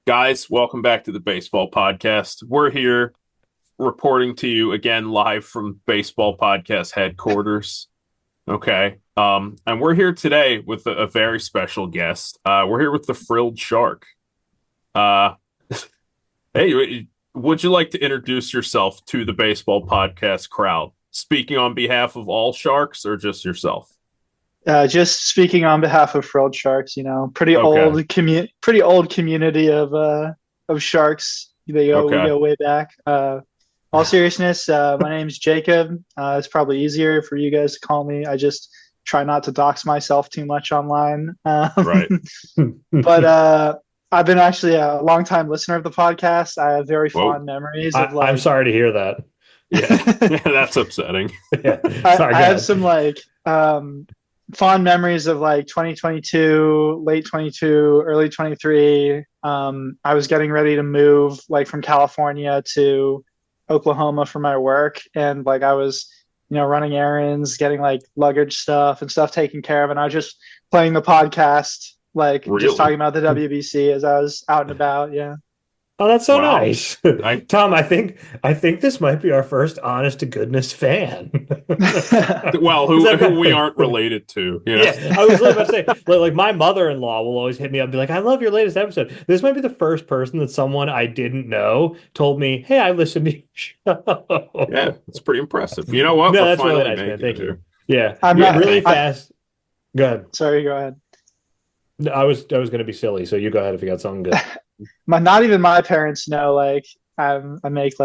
Guys, welcome back to the Baseball Podcast. We're here reporting to you again live from Baseball Podcast headquarters. Okay. And we're here today with a very special guest. We're here with the Frilled Shark. Hey, would you like to introduce yourself to the Baseball Podcast crowd? Speaking on behalf of all sharks or just yourself? Just speaking on behalf of Frilled Sharks, pretty Okay. pretty old community of sharks. We Okay. go way back. All seriousness, my name's Jacob. It's probably easier for you guys to call me. I just try not to dox myself too much online. Right. But I've been actually a longtime listener of the podcast. I have very Whoa. fond memories of I'm sorry to hear that. Yeah. Yeah, that's upsetting. Yeah. Sorry, I have some fond memories of 2022, late 22, early 23. I was getting ready to move from California to Oklahoma for my work, and I was running errands, getting luggage stuff and stuff taken care of, and I was just playing the podcast, Really? just talking about the WBC as I was out and about. Yeah. Oh, that's so Wow. nice. Tom, I think this might be our first honest to goodness fan. Well, who we aren't related to. Yeah, I was about to say, like my mother-in-law will always hit me up and be like, I love your latest episode. This might be the first person that someone I didn't know told me, hey, I listened to your show. Yeah, it's pretty impressive. You know what? No, We're that's really finally nice, man. making Thank it you. Yeah. I'm Yeah, not really fast. Go ahead. Sorry, go ahead. No, I was going to be silly, so you go ahead if you got something good. Not even my parents know I make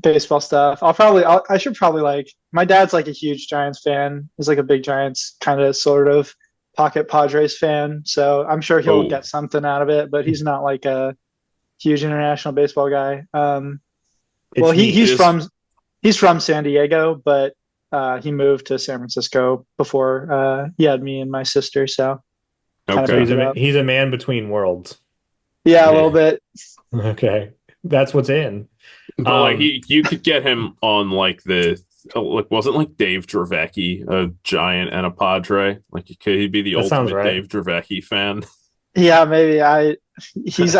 baseball stuff. I should probably my dad's a huge Giants fan. He's a big Giants kind of sort of pocket Padres fan. So I'm sure he'll get something out of it, but he's not a huge international baseball guy. Well, he's from San Diego, but he moved to San Francisco before he had me and my sister. So Okay. He's a man between worlds. Yeah, a little bit. Okay, that's what's in. But you could get him on wasn't Dave Dravecki a Giant and a Padre? He'd be the That sounds ultimate right. Dave Dravecki fan. Yeah, maybe I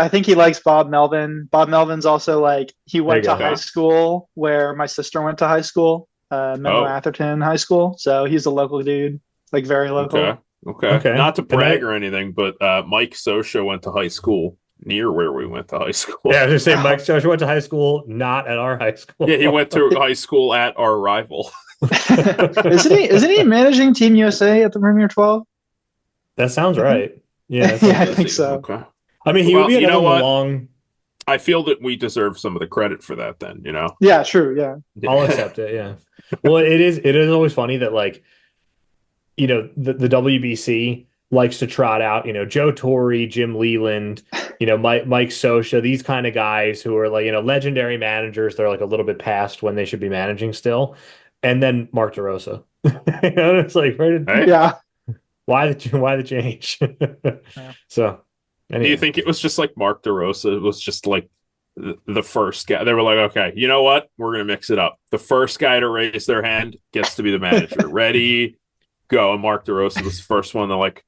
think he likes Bob Melvin. Bob Melvin's also he went There to you go. high school where my sister went to high school, Menlo Atherton High School. So he's a local dude, very local. Okay. Not to And brag or anything, but Mike Sosha went to high school near where we went to high school. Yeah, I was just saying, Mike Joshua went to high school, not at our high school. Yeah, he went to high school at our rival. Isn't he managing Team USA at the Premier 12? That sounds right. Yeah, Yeah, I think so. Okay. I mean, he would be another what? long. I feel that we deserve some of the credit for that then, Yeah, true. Yeah. I'll accept it. Yeah. Well, it is always funny that the WBC likes to trot out, Joe Torre, Jim Leland, Mike Sosha, these kind of guys who are legendary managers. They're a little bit past when they should be managing still. And then Mark DeRosa. It's Yeah. why the change? Yeah. So Do you think it was just Mark DeRosa? It was just the first guy. They were like, okay, you know what? We're going to mix it up. The first guy to raise their hand gets to be the manager. Ready, go. And Mark DeRosa was the first one. They're like,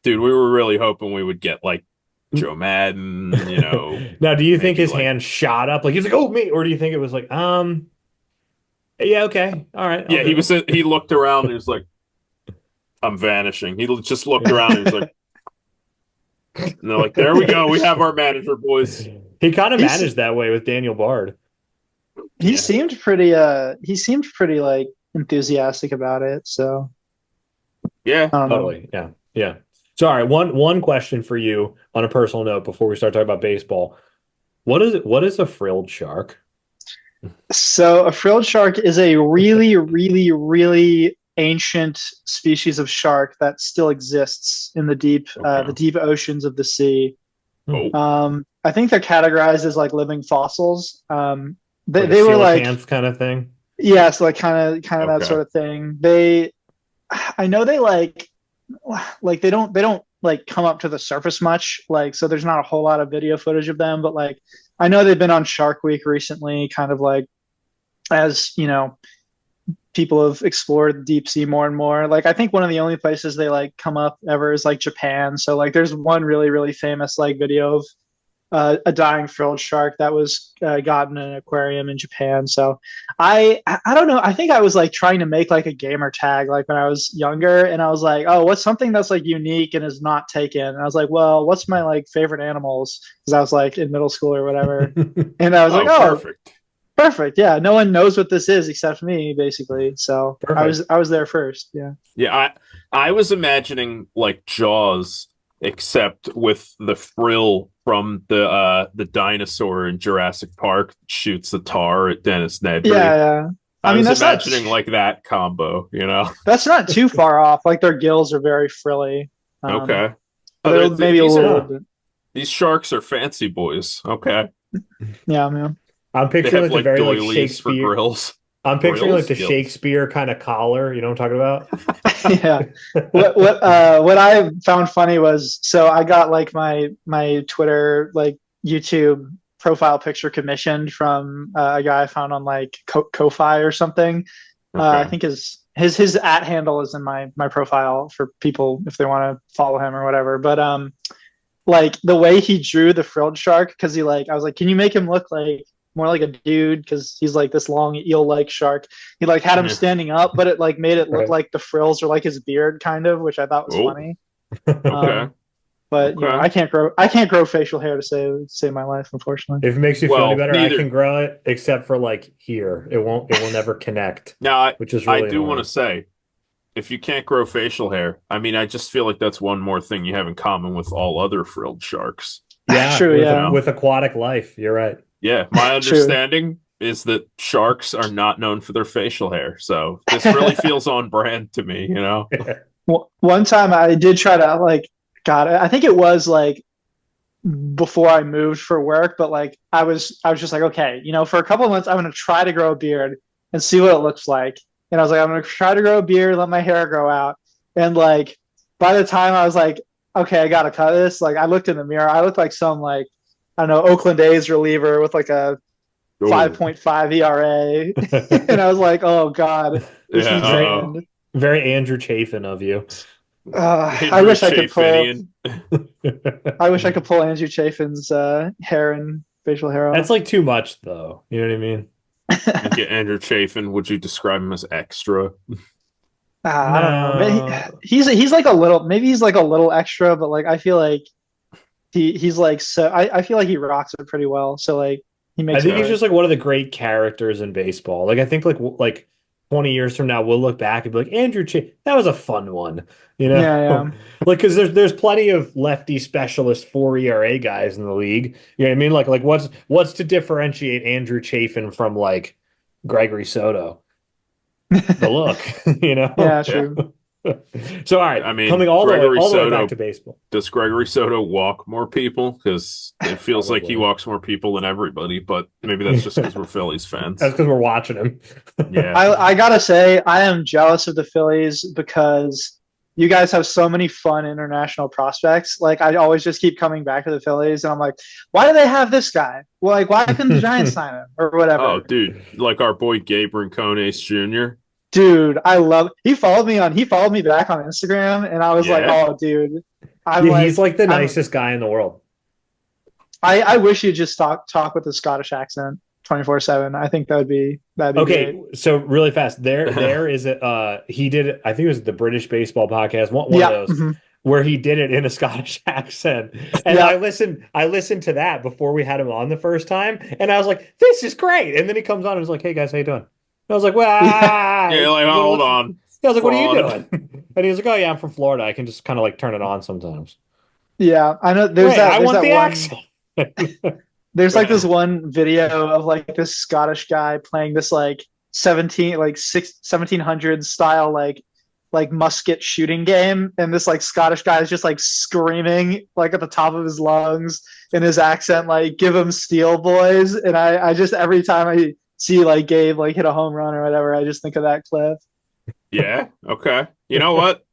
dude, we were really hoping we would get Joe Madden, Now, do you think his hand shot up? He's oh, me. Or do you think it was yeah, okay. All right. Yeah, he looked around and he was like, I'm vanishing. He just looked around and he was like, and they're like, there we go. We have our manager, boys. He kind of managed that way with Daniel Bard. He seemed pretty enthusiastic about it. So Yeah. I don't know. Totally. Yeah. Yeah. So, all right. One question for you on a personal note before we start talking about baseball. What is a frilled shark? So a frilled shark is a really, really, really ancient species of shark that still exists in the deep oceans of the sea. Oh. I think they're categorized as living fossils. They were coelacanth kind of thing. yeah, so kind of that Okay. sort of thing. I know they they don't come up to the surface much. So there's not a whole lot of video footage of them, but I know they've been on Shark Week recently, kind of as people have explored the deep sea more and more. I think one of the only places they come up ever is Japan. So there's one really, really famous video a dying frilled shark that was got in an aquarium in Japan. So I don't know. I think I was like trying to make like a gamer tag like when I was younger, and I was like, oh, what's something that's like unique and is not taken? And I was like, well, what's my like favorite animals? Because I was like in middle school or whatever, and I was like, oh, perfect. perfect. Yeah, no one knows what this is except me, basically. So Perfect. I was there first. Yeah. Yeah, I was imagining like Jaws, except with the frill from the dinosaur in Jurassic Park that shoots the tar at Dennis Nedry. Yeah, yeah. I I mean, was imagining like that combo, you know? that's not too far off. Like their gills are very frilly. Okay. But they're maybe a these little are bit. these sharks are fancy boys. Okay. Yeah, man. I'm They picturing have like the like very like doilies for Shakespeare. grills. I'm picturing Grills? like the Gills. Shakespeare kind of collar. You know what I'm talking about? Yeah. What I found funny was so I got like my Twitter like YouTube profile picture commissioned from a guy I found on like Ko-fi or something. I Okay. think his at handle is in my profile for people if they want to follow him or whatever. But like the way he drew the frilled shark, because he like I was like, can you make him look like more like a dude because he's like this long eel-like shark. He like had him Yeah. standing up, but it like made it look Right. like the frills are like his beard, kind of, which I thought was Oh. funny. Okay. But you know, Okay. I can't grow facial hair to save my life, unfortunately. If it makes you feel Well, any better, neither. I can grow it, except for like here. It will never connect, Now, which is I really do want annoying. to say, if you can't grow facial hair, I mean, I just feel like that's one more thing you have in common with all other frilled sharks. Yeah, True, with yeah. with aquatic life, you're right. Yeah, my True. understanding is that sharks are not known for their facial hair. So this really feels on brand to me, you know? One time I did try to like, God, I think it was like before I moved for work, but like I was just like, okay, you know, for a couple of months I'm gonna try to grow a beard and see what it looks like. And I was like, I'm gonna try to grow a beard, let my hair grow out. And like by the time I was like, okay, I gotta cut this, like I looked in the mirror, I looked like some like I don't know, Oakland A's reliever with like a Ooh. 5.5 ERA. And I was like, oh God, this Yeah, needs to end. Very Andrew Chafin of you. I wish I could pull. Chafinian. I wish I could pull Andrew Chafin's hair and facial hair off. That's like too much, though. You know what I mean? You get Andrew Chafin. Would you describe him as extra? I don't know. No. Maybe he's like a little. Maybe he's like a little extra, but like I feel like he's like so. I feel like he rocks it pretty well. So like he I makes. think it he's work. just like one of the great characters in baseball. Like I think like 20 years from now we'll look back and be like Andrew Chafin, that was a fun one, you know? Yeah. Like because there's plenty of lefty specialist 4 ERA guys in the league. You know what I mean? Like what's to differentiate Andrew Chafin from like Gregory Soto? The look, you know? Yeah, true. So all right, I mean, coming all the Gregory way Soto- back to baseball. Does Gregory Soto walk more people? Because it feels like he Probably. walks more people than everybody, but maybe that's just because we're Phillies fans. That's because we're watching him. Yeah. I gotta say I am jealous of the Phillies because you guys have so many fun international prospects. Like I always just keep coming back to the Phillies, and I'm like, why do they have this guy? Well, like why couldn't the Giants sign him or whatever? Oh, dude, like our boy Gabe Rincones Jr. Dude, I love. He followed me back on Instagram, and I was like, Yeah. oh, dude, He's like the nicest guy in the world. I wish you'd just talk with a Scottish accent 24/7. I think that'd be Okay, great. so really fast, there is a he did it. I think it was the British Baseball Podcast, one Yeah. of those Mhm. where he did it in a Scottish accent, and Yeah. I listened to that before we had him on the first time, and I was like, this is great. And then he comes on and is like, hey guys, how you doing? And I was like, well, Yeah, like, hold on. I was like, what are you Fraud. doing? And he was like, oh yeah, I'm from Florida. I can just kind of like turn it on sometimes. Yeah, I know. There's Wait, that. I There's want that the one. accent. There's like this one video of like this Scottish guy playing this like 1700s style like musket shooting game, and this like Scottish guy is just like screaming like at the top of his lungs in his accent like give him steel boys, and I just every time I see like Gabe like hit a home run or whatever, I just think of that clip. Yeah. Okay. You know what?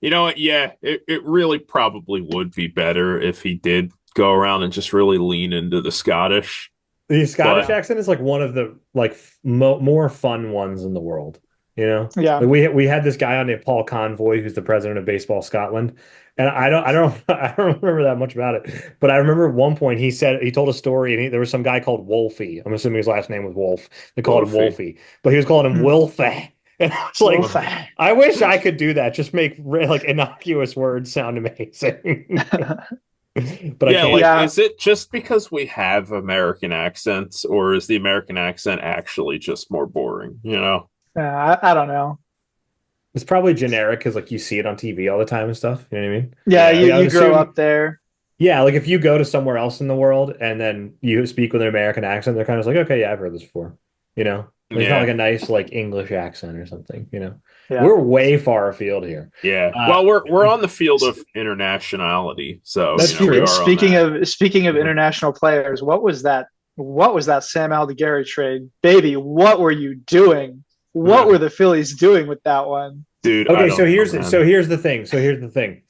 Yeah, it really probably would be better if he did go around and just really lean into the Scottish. The Scottish But- accent is like one of the like more fun ones in the world. You know, Yeah. like we had this guy on named Paul Convoy, who's the president of Baseball Scotland, And I don't remember that much about it. But I remember at one point he told a story, and there was some guy called Wolfie. I'm assuming his last name was Wolf. They called him Wolfie. Wolfie, but he was calling him Hmm. Wilfie. And I was like, Wolf. I wish I could do that. Just make like innocuous words sound amazing. But I Yeah, can't. like, Yeah, is it just because we have American accents, or is the American accent actually just more boring? You know? I don't know. It's probably generic because like you see it on TV all the time and stuff. You know what I mean? Yeah, Yeah. you Like I would you grow assume, up there. yeah, like if you go to somewhere else in the world and then you speak with an American accent, they're kind of like, okay, yeah, I've heard this before. You know, there's not like Yeah. a nice like English accent or something. You know, Yeah. we're way far afield here. Yeah. Uh, Well, we're on the field of internationality, so That's we true. are on Speaking that. of international players, what was that? What was that Sam Aldeguerri trade, baby? What were you doing? What were the Phillies doing with that one? Dude, I Okay, don't know, man. here's the thing. So here's the thing.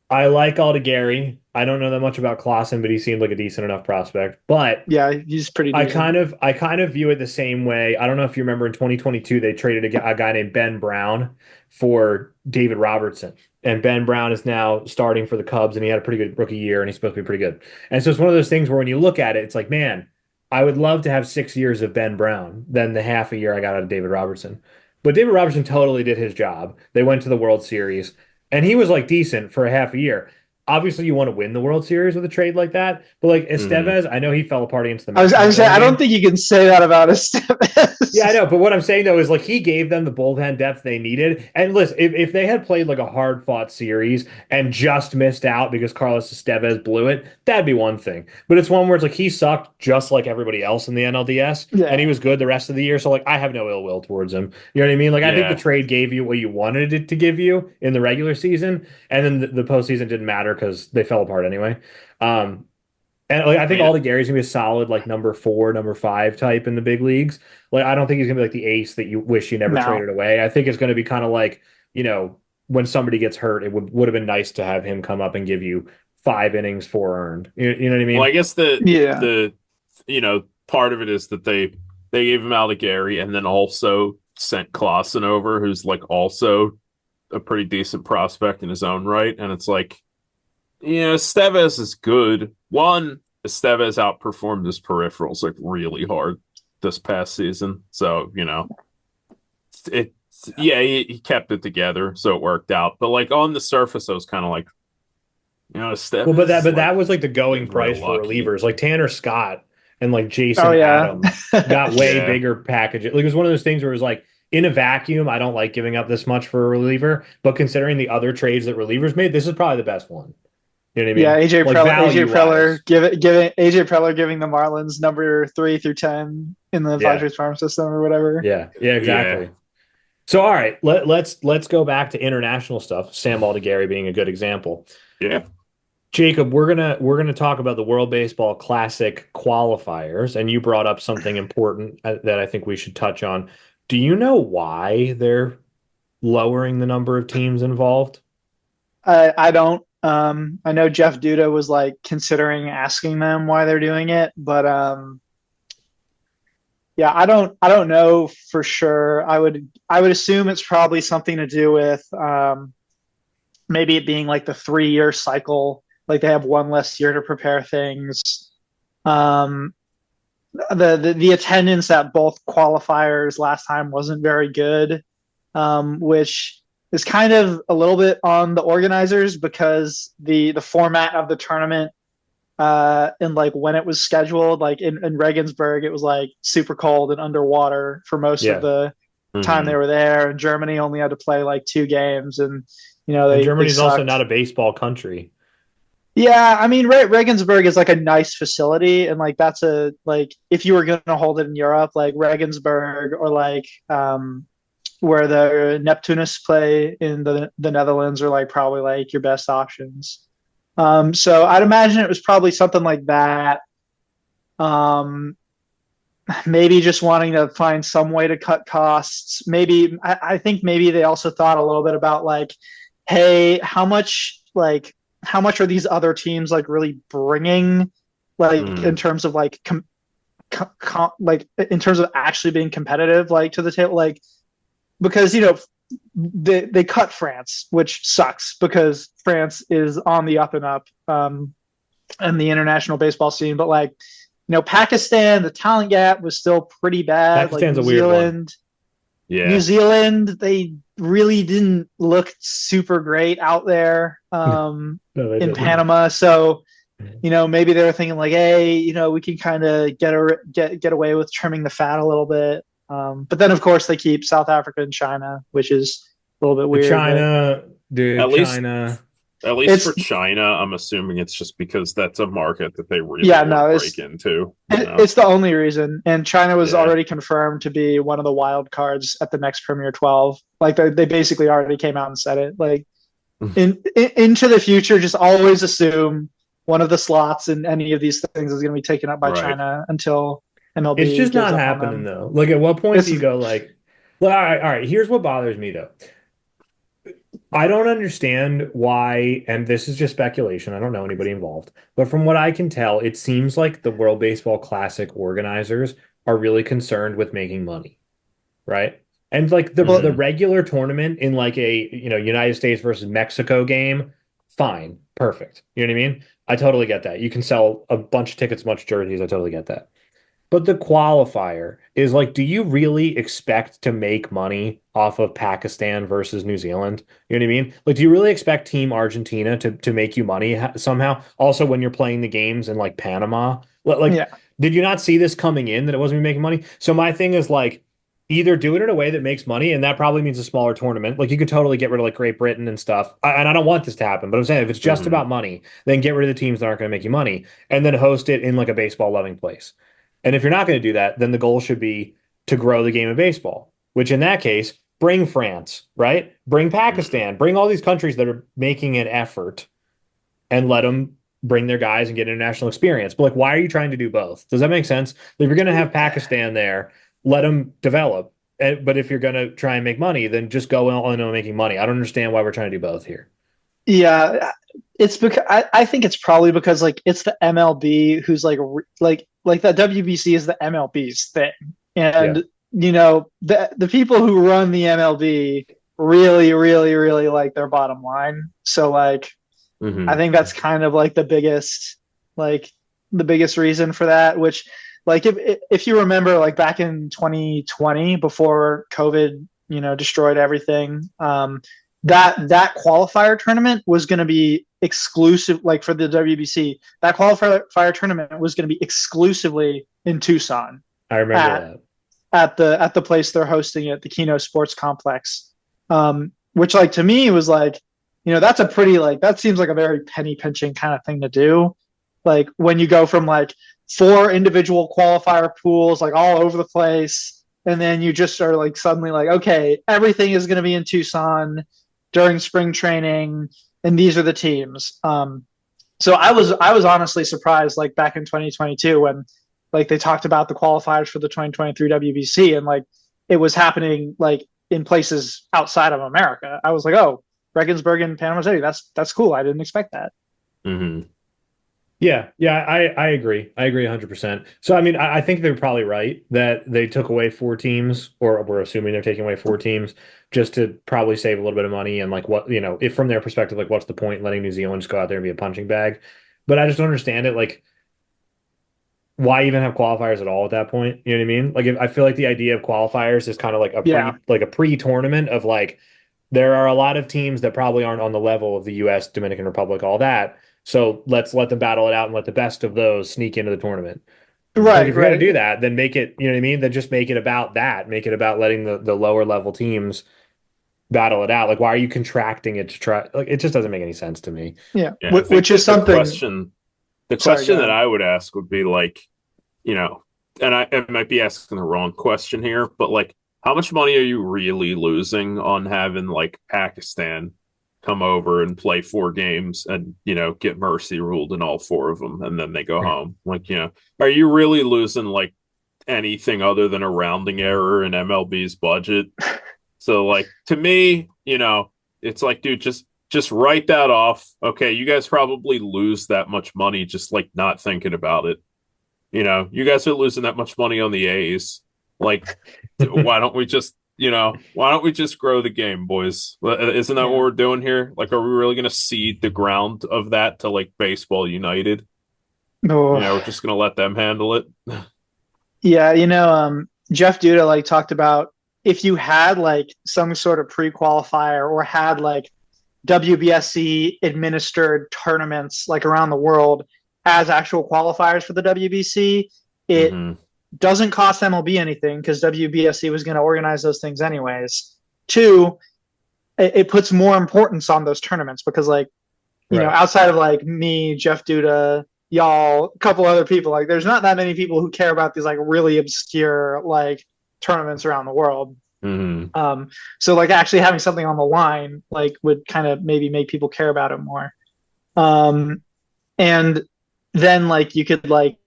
I like Gary. I don't know that much about Clausen, but he seemed like a decent enough prospect. But Yeah, he's pretty decent. I kind of view it the same way. I don't know if you remember in 2022 they traded a guy named Ben Brown for David Robertson. And Ben Brown is now starting for the Cubs and he had a pretty good rookie year and he's supposed to be pretty good. And so it's one of those things where when you look at it, it's like, man, I would love to have 6 years of Ben Brown than the half a year I got out of David Robertson. But David Robertson totally did his job. They went to the World Series and he was like decent for a half a year. Obviously, you want to win the World Series with a trade like that, but like Mhm. Estevez, I know he fell apart against the I was Mets in I that was saying one I don't game. think you can say that about Yeah, I Estevez. know, but what I'm saying though is like he gave them the bullpen depth they needed. And listen, if they had played like a hard fought series and just missed out because Carlos Estevez blew it, that'd be one thing. But it's one where it's like he sucked just like everybody else in the NLDS, and he Yeah, was good the rest of the year. So like I have no ill will towards him. You know what I mean? Like I think the Yeah. trade gave you what you wanted it to give you in the regular season, and then the postseason didn't matter because they fell apart anyway. Um, and like I I think mean, Aldi Gary's gonna be a solid like number four, number five type in the big leagues. Like I don't think he's gonna be like the ace that you wish you never no, traded away. I think it's gonna be kind of like, you know, when somebody gets hurt, it would have been nice to have him come up and give you 5 innings, four earned. You know what I well, I mean? guess yeah, the part of it is that they gave him Gary and then also sent Clausen over, who's like also a pretty decent prospect in his own right. And it's like, Estevez is good. One, Estevez outperformed his peripherals like really hard this past season. So, it yeah, he kept it together, so it worked out. But like on the surface, I was kind of like, Well, Estevez but like that was like the going getting real price for lucky. relievers. Like Tanner Scott and like oh Jason yeah, Adams got way Yeah. bigger packages. Like it was one of those things where it was like in a vacuum, I don't like giving up this much for a reliever, but considering the other trades that relievers made, this is probably the best one. You know what I yeah. mean? Like AJ value Preller wise. giving AJ Preller giving the Marlins number 3 through 10 in the Yeah. Padres farm system or whatever. Yeah, Yeah. exactly. So all right, let's go back to international stuff. Sam Aldegheri being a good example. Yeah. Jacob, we're gonna talk about the World Baseball Classic Qualifiers, and you brought up something important that I think we should touch on. Do you know why they're lowering the number of teams involved? I don't. I know Jeff Duda was like considering asking them why they're doing it, but yeah, I don't know for sure. I would assume it's probably something to do with maybe it being like the 3 year cycle, like they have one less year to prepare things. Um, the attendance at both qualifiers last time wasn't very good, which is kind of a little bit on the organizers because the format of the tournament and like when it was scheduled, like in Regensburg, it was like super cold and underwater for most of Yeah. the time they Mhm. were there, and Germany only had to play like 2 games, and And they Germany's also sucked. not a baseball country. Yeah, I mean, Regensburg is like a nice facility, and like that's a like if you were going to hold it in Europe, like Regensburg or like where the Neptunus play in the Netherlands are like probably like your best options. So I'd imagine it was probably something like that. Um, maybe just wanting to find some way to cut costs. Maybe I think maybe they also thought a little bit about like, hey, how much are these other teams like really bringing, like in Mhm. terms of like like in terms of actually being competitive, like to the table, like because they cut France, which sucks because France is on the up and up in the international baseball scene. But like, Pakistan, the talent gap was still pretty bad. Pakistan's like a weird one. Yeah. New Zealand, they really didn't look super great out there No, they in didn't. Panama. So, maybe they were thinking like, hey, we can kind of get away with trimming the fat a little bit. But then, of course, they keep South Africa and China, which is a little bit weird. China, dude, At least- China. At least It's- for China, I'm assuming it's just because that's a market that they really Yeah, want no, to it's- break into. It's the only reason. And China was Yeah. already confirmed to be one of the wild cards at the next Premier 12. Like they basically already came out and said it. Like into the future, just always assume one of the slots in any of these things is going to be taken up by Right. China until MLB. It's just gives not up on happening them. though. Like at what point It's- do you go like, well, all right. Here's what bothers me though. I don't understand why, and this is just speculation. I don't know anybody involved, but from what I can tell, it seems like the World Baseball Classic organizers are really concerned with making money, right? And like the regular tournament in like a United States versus Mexico game, fine, perfect. You know what I mean? I totally get that. You can sell a bunch of tickets, a bunch of jerseys. I totally get that. But the qualifier is like, do you really expect to make money off of Pakistan versus New Zealand? You know what I mean? Like, do you really expect Team Argentina to make you money somehow? Also, when you're playing the games in like Panama, like, Yeah. did you not see this coming in that it wasn't making money? So my thing is like, either do it in a way that makes money, and that probably means a smaller tournament. Like you could totally get rid of like Great Britain and stuff. And I don't want this to happen, but I'm saying if it's just about money, then get rid of the teams that aren't going to make you money, and then host it in like a baseball loving place. And if you're not going to do that, then the goal should be to grow the game of baseball, which in that case, bring France, right? Bring Pakistan, bring all these countries that are making an effort and let them bring their guys and get international experience. But like, why are you trying to do both? Does that make sense? If you're going to have Pakistan there, let them develop. But if you're going to try and make money, then just go on making money. I don't understand why we're trying to do both here. Yeah, it's because I think it's probably because like it's the MLB who's like that WBC is the MLB's thing, and the people who run the MLB really, really, really like their bottom line. So like, I think that's kind of like the biggest reason for that. Which like if you remember like back in 2020 before COVID destroyed everything. That qualifier tournament was going to be exclusive, like for the WBC. That qualifier tournament was going to be exclusively in Tucson. I remember that at the place they're hosting it, the Keno Sports Complex. Which, like to me, was like, that's a pretty that seems like a very penny pinching kind of thing to do. Like when you go from like 4 individual qualifier pools, like all over the place, and then you just are like suddenly like, okay, everything is going to be in Tucson during spring training, and these are the teams. So I was honestly surprised, like back in 2022 when like they talked about the qualifiers for the 2023 WBC, and like it was happening like in places outside of America. I was like, oh, Regensburg and Panama City, that's cool. I didn't expect that. Mm-hmm. Yeah, I agree. I agree 100%. So, I mean, I think they're probably right that they took away 4 teams, or we're assuming they're taking away 4 teams just to probably save a little bit of money. And like what, if from their perspective, like what's the point in letting New Zealand just go out there and be a punching bag? But I just don't understand it. Like, why even have qualifiers at all at that point? You know what I mean? Like, I feel like the idea of qualifiers is kind of like a pre-tournament of like, there are a lot of teams that probably aren't on the level of the U.S., Dominican Republic, all that. So let's let them battle it out and let the best of those sneak into the tournament. Right. Like if you're going to do that, then make it, you know what I mean? Then just make it about that. Make it about letting the lower level teams battle it out. Like, why are you contracting it to try? Like, it just doesn't make any sense to me. Yeah. I think Which is something. The question that I would ask would be like, and I might be asking the wrong question here, but like, how much money are you really losing on having like Pakistan come over and play 4 games and, get mercy ruled in all 4 of them, and then they go home? Like, are you really losing like anything other than a rounding error in MLB's budget? So like, to me, it's like, dude, just write that off. Okay, you guys probably lose that much money just like not thinking about it. You guys are losing that much money on the A's. Like, why don't we just, why don't we just grow the game, boys? Isn't that what we're doing here? Like, are we really going to cede the ground of that to like Baseball United? Oh. We're just going to let them handle it. Yeah, Jeff Duda like talked about if you had like some sort of pre-qualifier or had like WBSC administered tournaments like around the world as actual qualifiers for the WBC, it doesn't cost MLB anything because WBSC was going to organize those things anyways. Two, it puts more importance on those tournaments because like, outside of like me, Jeff Duda, y'all, a couple other people, like there's not that many people who care about these like really obscure like tournaments around the world. So like actually having something on the line like would kind of maybe make people care about it more. And then like you could like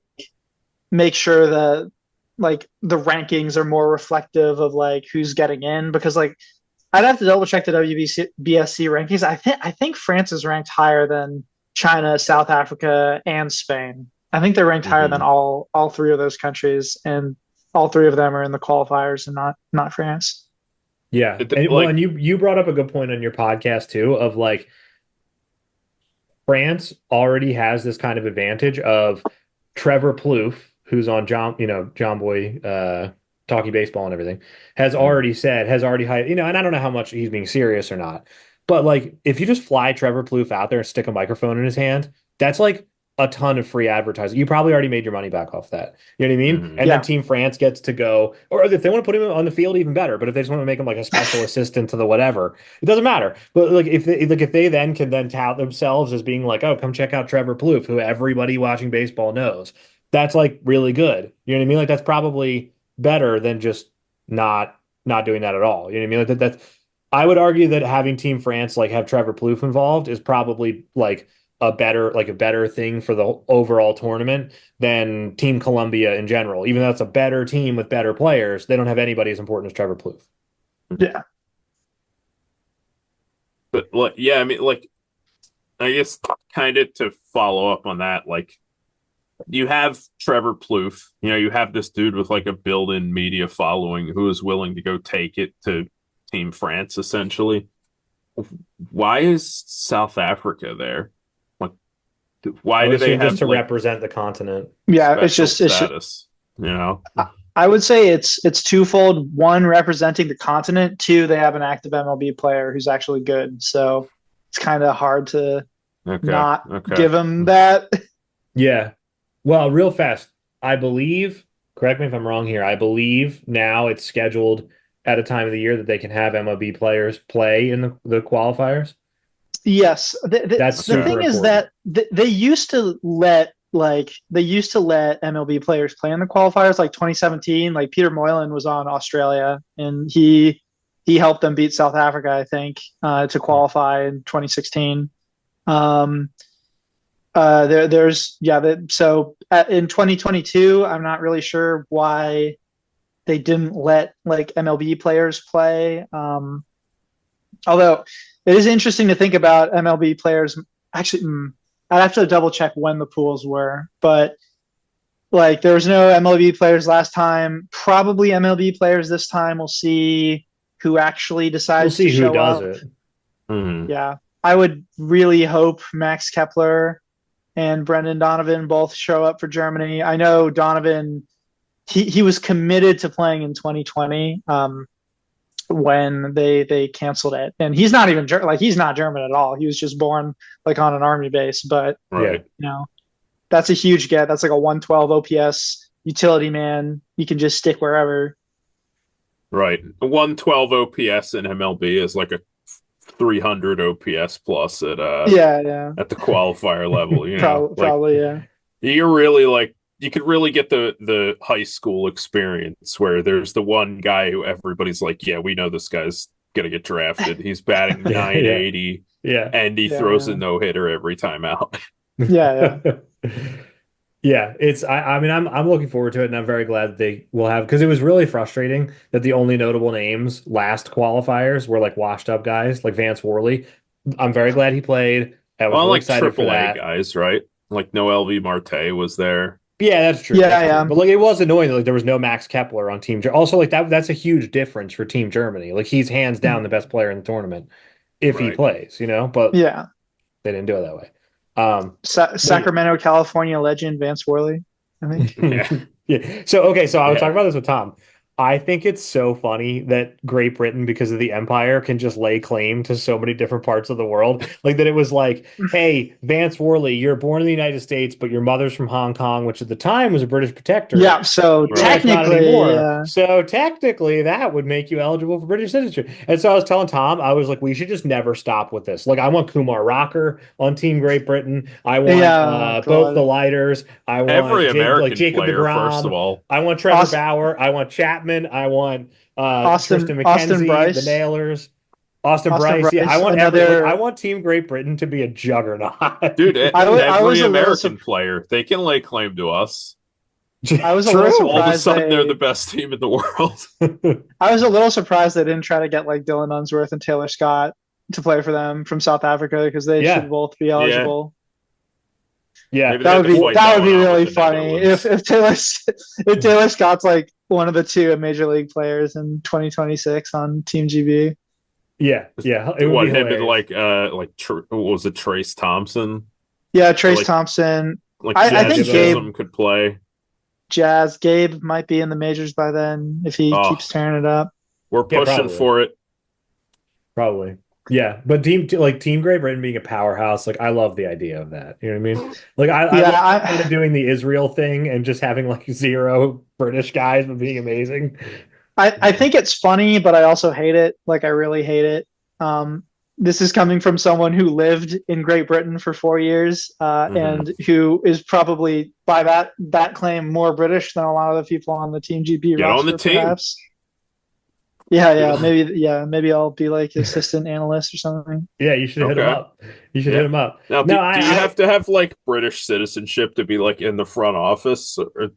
make sure that like the rankings are more reflective of like who's getting in because like I'd have to double check the WBSC rankings. I think France is ranked higher than China, South Africa, and Spain. I think they're ranked higher than all three of those countries, and all three of them are in the qualifiers and not France. Yeah, and you brought up a good point on your podcast too of like France already has this kind of advantage of Trevor Plouffe, who's on John Boy Talking Baseball and everything, has already hired, and I don't know how much he's being serious or not, but like if you just fly Trevor Plouffe out there and stick a microphone in his hand, that's like a ton of free advertising. You probably already made your money back off that. You know what I mean? And then Team France gets to go, or if they want to put him on the field, even better. But if they just want to make him like a special assistant to the whatever, it doesn't matter. But like if they then can then tout themselves as being like, oh, come check out Trevor Plouffe, who everybody watching baseball knows. That's like really good. You know what I mean? Like that's probably better than just not doing that at all. You know what I mean? Like that's I would argue that having Team France like have Trevor Plouffe involved is probably like a better thing for the overall tournament than Team Colombia in general. Even though it's a better team with better players, they don't have anybody as important as Trevor Plouffe. Yeah. But like, yeah, I mean, like, I guess kind of to follow up on that, like, you have Trevor Plouffe, you have this dude with like a built-in media following who is willing to go take it to Team France, essentially. Why is South Africa there? Like, why do they have just to represent the continent? Yeah, it's status, I would say it's twofold. One, representing the continent. Two, they have an active MLB player who's actually good. So it's kind of hard to give them that. Yeah. Well, real fast, I believe, correct me if I'm wrong here, I believe now it's scheduled at a time of the year that they can have MLB players play in the qualifiers. Yes. That's the thing is that they used to let MLB players play in the qualifiers like 2017. Like Peter Moylan was on Australia and he helped them beat South Africa, I think, to qualify in 2016. So in 2022, I'm not really sure why they didn't let like MLB players play. Although it is interesting to think about MLB players. Actually, I'd have to double check when the pools were, but like there was no MLB players last time. Probably MLB players this time. We'll see who actually decides to show up. We'll see who does it. Mm-hmm. Yeah, I would really hope Max Kepler and Brendan Donovan both show up for Germany. I know Donovan, he was committed to playing in 2020 when they canceled it, and he's not even he's not German at all. He was just born like on an army base, but that's a huge get. That's like a 112 OPS utility man. You can just stick wherever. Right, a 112 OPS in MLB is like a 300 OPS plus at at the qualifier level. Probably. You're really like you could really get the high school experience where there's the one guy who everybody's like, yeah, we know this guy's gonna get drafted. He's batting 980, and he throws a no hitter every time out. Yeah, I mean I'm looking forward to it, and I'm very glad that they will have, because it was really frustrating that the only notable names last qualifiers were like washed up guys like Vance Worley. I'm very glad he played. I was really excited for that. guys, right? Like Noel V. Marte was there. Yeah, that's true. Yeah, That's true. yeah. But like, it was annoying that like there was no Max Kepler on Team Germany. Also, like that's a huge difference for Team Germany. Like he's hands down the best player in the tournament if he Right. plays, But Yeah. they didn't do it that way. Sacramento, California legend Vance Worley, I think. Yeah. Yeah. So okay, so I was Yeah. talking about this with Tom. I think it's so funny that Great Britain, because of the empire, can just lay claim to so many different parts of the world. Like that it was like, hey, Vance Worley, you're born in the United States, but your mother's from Hong Kong, which at the time was a British protectorate. Yeah, so Right. It's not technically, anymore. So technically, that would make you eligible for British citizenship. And so I was telling Tom, I was like, we should just never stop with this. Like, I want Kumar Rocker on Team Great Britain. I want yeah, both the God. Lighters. I want Every like American Jacob player, first of DeGrom. all. I want Trevor Austin, Bauer. I want Chapman. I want Tristan Austin McKenzie, the Bryce. Nailers. Austin Austin Bryce. Yeah, I Bryce, want another. I want Team Great Britain to be a juggernaut. Dude, I was every a little American player, they can lay claim to us. I was a little True. All of a surprised sudden, they're they. the best team in the world. I was a little surprised they didn't try to get like Dylan Unsworth and Taylor Scott to play for them from South Africa because they Yeah. should both be Yeah. eligible. Yeah. Maybe they had to fight That would be one out really with the funny Netherlands. if Taylor Scott's like one of the two major league players in 2026 on Team GB. Yeah. Yeah. It would What be him and hilarious. what was it, Trace Thompson? Yeah, Trace Like- Thompson, Like I Jazz think Chisholm could play. Jazz, Gabe might be in the majors by then if he Oh. keeps tearing it up. We're Yeah, pushing probably. for it. Probably. Yeah, but Team Great Britain being a powerhouse, like I love the idea of that. You know what I mean? Like I Yeah, love kind of doing the Israel thing and just having like zero British guys but being amazing. I think it's funny, but I also hate it. Like I really hate it. This is coming from someone who lived in Great Britain for 4 years, and who is probably by that claim more British than a lot of the people on the Team GB Get roster, on the team. perhaps. Yeah, maybe I'll be like assistant analyst or something. Yeah, you should hit him Okay. up. You should Yeah. hit him up. Now, No, do you have to have like British citizenship to be like in the front office, or are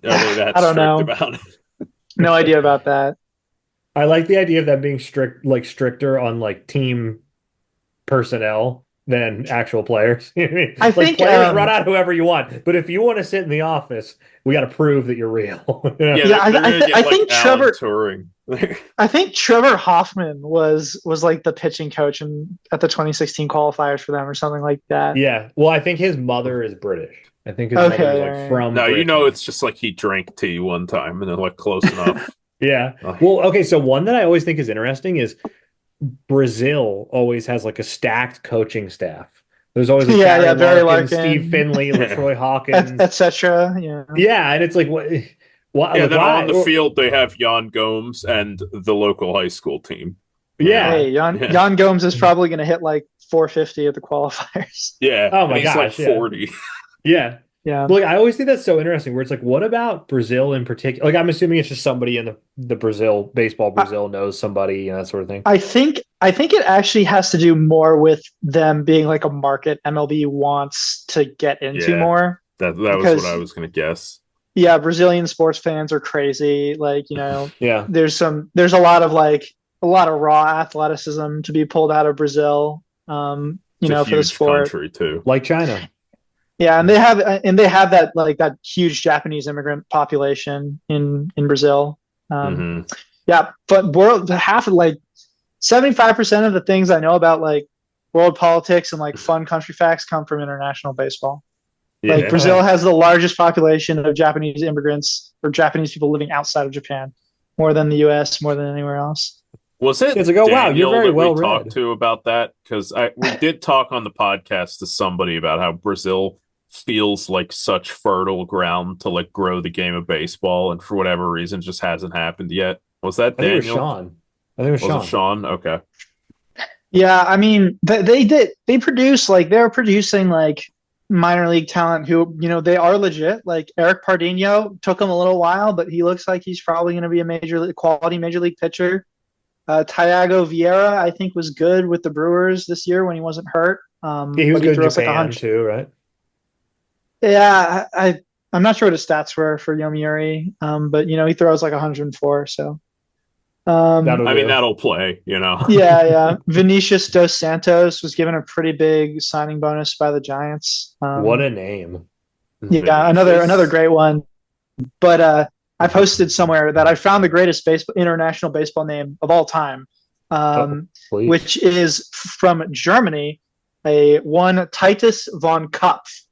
they that I don't strict know. about it? No idea about that. I like the idea of them being stricter on like team personnel than actual players. You know what I mean? I Like think, players run out whoever you want, but if you want to sit in the office, we got to prove that you're real. You know? Yeah, Yeah, they're gonna get, I like, think Alan Trevor- Turing. I think Trevor Hoffman was like the pitching coach at the 2016 qualifiers for them or something like that. Yeah. Well, I think his mother is British. I think his Okay, mother is like alright. from No, Britain. it's just like he drank tea one time and then like close enough. Yeah. Oh. Well, okay, so one that I always think is interesting is Brazil always has like a stacked coaching staff. There's always like Yeah, Barry Larkin, Larkin. Steve Finley, LaTroy Hawkins. Etc. Yeah. Yeah, and it's like what Yeah, like, then why? on the field they have Jan Gomes and the local high school team. Yeah. Hey, Jan Gomes is probably going to hit like 450 at the qualifiers. Yeah. Oh my and he's gosh, like yeah. 40. Yeah. Yeah. But like I always think that's so interesting where it's like, what about Brazil in particular? Like I'm assuming it's just somebody in the Brazil knows somebody and that sort of thing. I think it actually has to do more with them being like a market MLB wants to get into Yeah. more. That was Because- what I was gonna guess. Yeah, Brazilian sports fans are crazy. Like, Yeah. there's a lot of raw athleticism to be pulled out of Brazil. It's For a the huge sport. country too. Like China. Yeah, and they have that huge Japanese immigrant population in Brazil. Mhm. Yeah, but half of 75% of the things I know about like world politics and like fun country facts come from international baseball. Yeah. Like Brazil has the largest population of Japanese immigrants or Japanese people living outside of Japan, more than the U.S., more than anywhere else. Was it? It's like, oh, wow, you're Daniel very that well we read. talked to about that because we did talk on the podcast to somebody about how Brazil feels like such fertile ground to like grow the game of baseball, and for whatever reason, just hasn't happened yet. Was that I think it was Daniel? Sean. I think it was Was Sean. it Sean? Okay. Yeah, I mean, they produce they're producing like minor league talent who they are legit. Like Eric Pardinho took him a little while, but he looks like he's probably going to be a quality major league pitcher. Thiago Vieira, I think, was good with the Brewers this year when he wasn't hurt. Yeah, he was but good in throws Japan 100. too, right? Yeah, I'm not sure what his stats were for Yomiuri, but he throws like 104. So, That'll I mean, do. that'll play. yeah. Vinicius dos Santos was given a pretty big signing bonus by the Giants. What a name. Yeah, another great one. But I posted somewhere that I found the greatest international baseball name of all time, which is from Germany, one Titus von Kopf.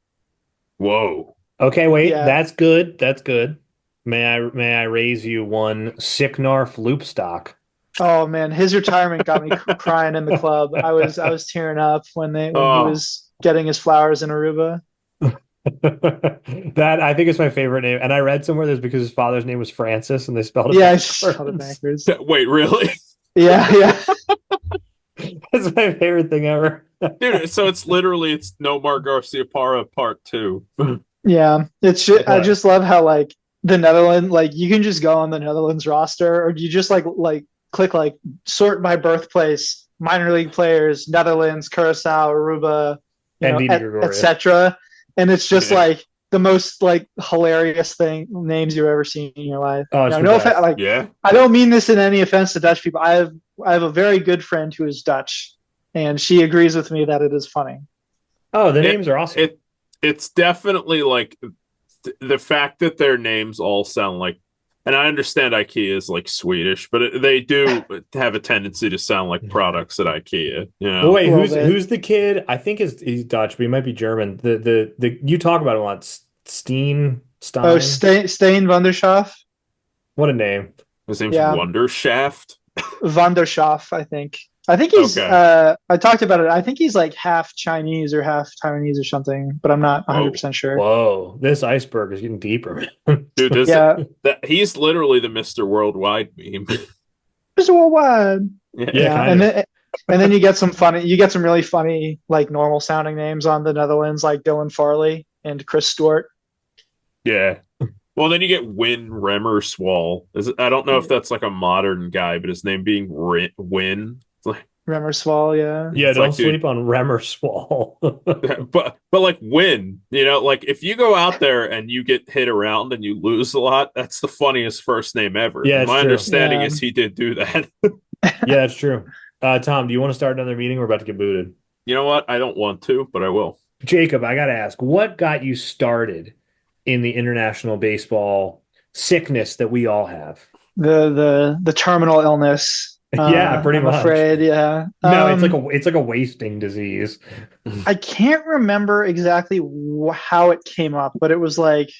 Whoa. Okay, wait, Yeah. that's good. That's good. May I raise you one Sicknarf Loopstock? Oh man, his retirement got me crying in the club. I was tearing up when he was getting his flowers in Aruba. That I think is my favorite name, and I read somewhere that's because his father's name was Francis, and they spelled it backwards. Wait, really? Yeah. That's my favorite thing ever, dude. So it's Nomar Garcia Parra Part 2. Yeah, it's just, I just love how like the Netherlands, like you can just go on the Netherlands roster, or you just like click like sort by birthplace, minor league players, Netherlands, Curacao, Aruba, etc. And it's just like the most like hilarious names you've ever seen in your life. Oh, I don't mean this in any offense to Dutch people. I have a very good friend who is Dutch, and she agrees with me that it is funny. Oh, the names are awesome. It's definitely like the fact that their names all sound like, and I understand IKEA is like Swedish, but they do have a tendency to sound like products at IKEA. You know? Well, wait, who's the kid? I think he's Dutch, but he might be German. The you talk about him a lot. Stein. Oh, Steen van der Schaaf. What a name! His name's Wondershaft. Van der Schaaf, I think. I think he's. I talked about it. I think he's like half Chinese or half Taiwanese or something, but I'm not 100% sure. Whoa, this iceberg is getting deeper. Dude, he's literally the Mr. Worldwide meme. Mr. Worldwide. Yeah. And then you get some really funny like normal sounding names on the Netherlands, like Dylan Farley and Chris Stewart. Yeah. Well, then you get Win Remmerswal. I don't know if that's like a modern guy, but his name being Win. Like, Remmerswal, yeah. Yeah, don't sleep on Remmerswal. but like Win, like if you go out there and you get hit around and you lose a lot, that's the funniest first name ever. Yeah, my understanding is he did do that. Yeah, that's true. Tom, do you want to start another meeting? We're about to get booted. You know what? I don't want to, but I will. Jacob, I got to ask, what got you started in the international baseball sickness that we all have? The terminal illness. Yeah, pretty much. I'm afraid, yeah. No, it's like a wasting disease. I can't remember exactly how it came up, but it was like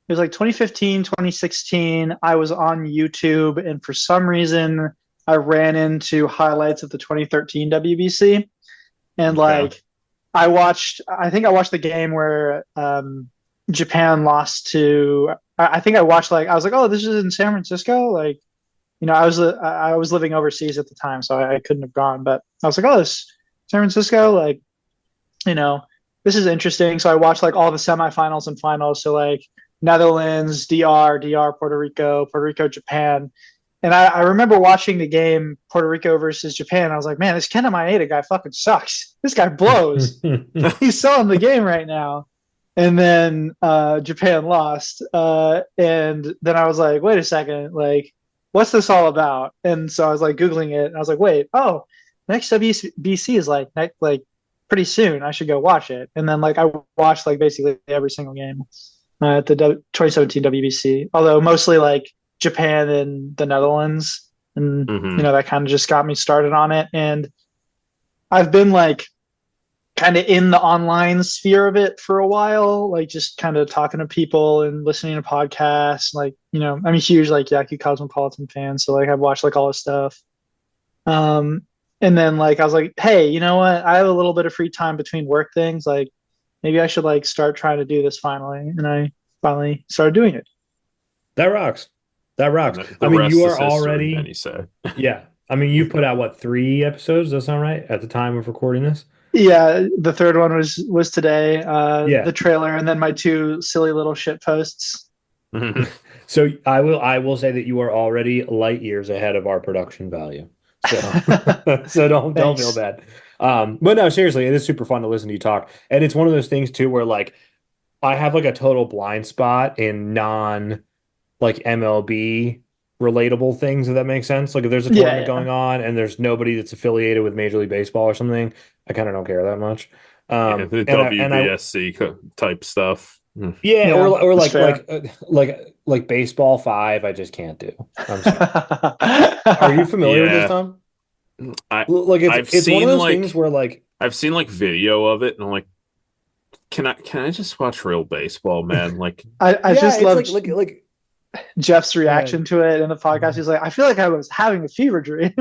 2015, 2016. I was on YouTube, and for some reason, I ran into highlights of the 2013 WBC, and I think I watched the game where Japan lost to. I think I watched I was like, oh, this is in San Francisco, like. I was living overseas at the time, so I couldn't have gone. But I was like, oh, this San Francisco, like, this is interesting. So I watched like all the semifinals and finals. So like Netherlands, DR, Puerto Rico, Japan. And I remember watching the game Puerto Rico versus Japan. I was like, man, this Kenta Maeda guy fucking sucks. This guy blows. He's selling the game right now. And then Japan lost. And then I was like, wait a second, like, what's this all about? And so I was like Googling it, and I was like, wait, next WBC is like pretty soon. I should go watch it. And then like I watched like basically every single game at the 2017 WBC, although mostly like Japan and the Netherlands. And that kind of just got me started on it. And I've been like kind of in the online sphere of it for a while, like just kind of talking to people and listening to podcasts. Like, I'm a huge like Yaku Cosmopolitan fan, so like I've watched like all his stuff. And then like I was like, hey, you know what? I have a little bit of free time between work things. Like maybe I should like start trying to do this finally. And I finally started doing it. That rocks. I mean, you are already. Yeah. I mean, you put out what, 3 episodes? Does that sound right at the time of recording this? Yeah, the third one was today. The trailer, and then my 2 silly little shit posts. So I will say that you are already light years ahead of our production value. So so don't feel bad. But no, seriously, it is super fun to listen to you talk, and it's one of those things too where like I have like a total blind spot in non like MLB relatable things, if that makes sense. Like if there's a tournament going on and there's nobody that's affiliated with Major League Baseball or something, I kind of don't care that much. The WBSC type stuff. Mm. Yeah, Yeah, or that's fair. like baseball 5, I just can't do. I'm sorry. Are you familiar with this, Yeah, Tom? I Like I've it's one of seen those things like where like video of it, and I'm like, can I just watch real baseball, man? Like, I yeah, just it's loved like Jeff's go ahead. reaction to it in the podcast. He's like, I feel like I was having a fever dream.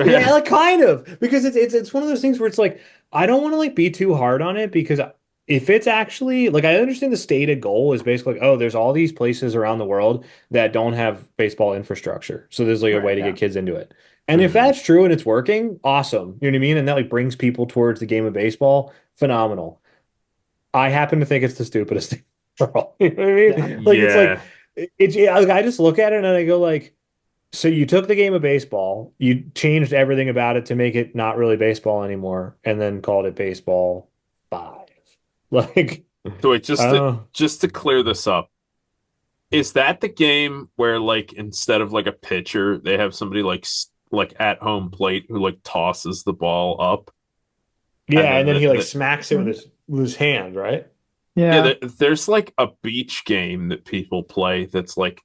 Yeah, like kind of because it's one of those things where it's like I don't want to like be too hard on it because if it's actually like I understand the stated goal is basically like, oh, there's all these places around the world that don't have baseball infrastructure, so there's like a way Right. to Yeah. get kids into it. And if mhm. that's true and it's working, awesome. You know what I mean? And that like brings people towards the game of baseball, phenomenal. I happen to think it's the stupidest thing in the world. You know what I Yeah. mean? Like it's like Yeah, it's yeah, like, I just look at it and I go like so you took the game of baseball, you changed everything about it to make it not really baseball anymore, and then called it baseball 5. Like, so wait, I don't know. just to clear this up, is that the game where like instead of like a pitcher, they have somebody like at home plate who like tosses the ball up, and Yeah, and then then he like the smacks it with his hand, right? yeah, Yeah. there's like a beach game that people play that's like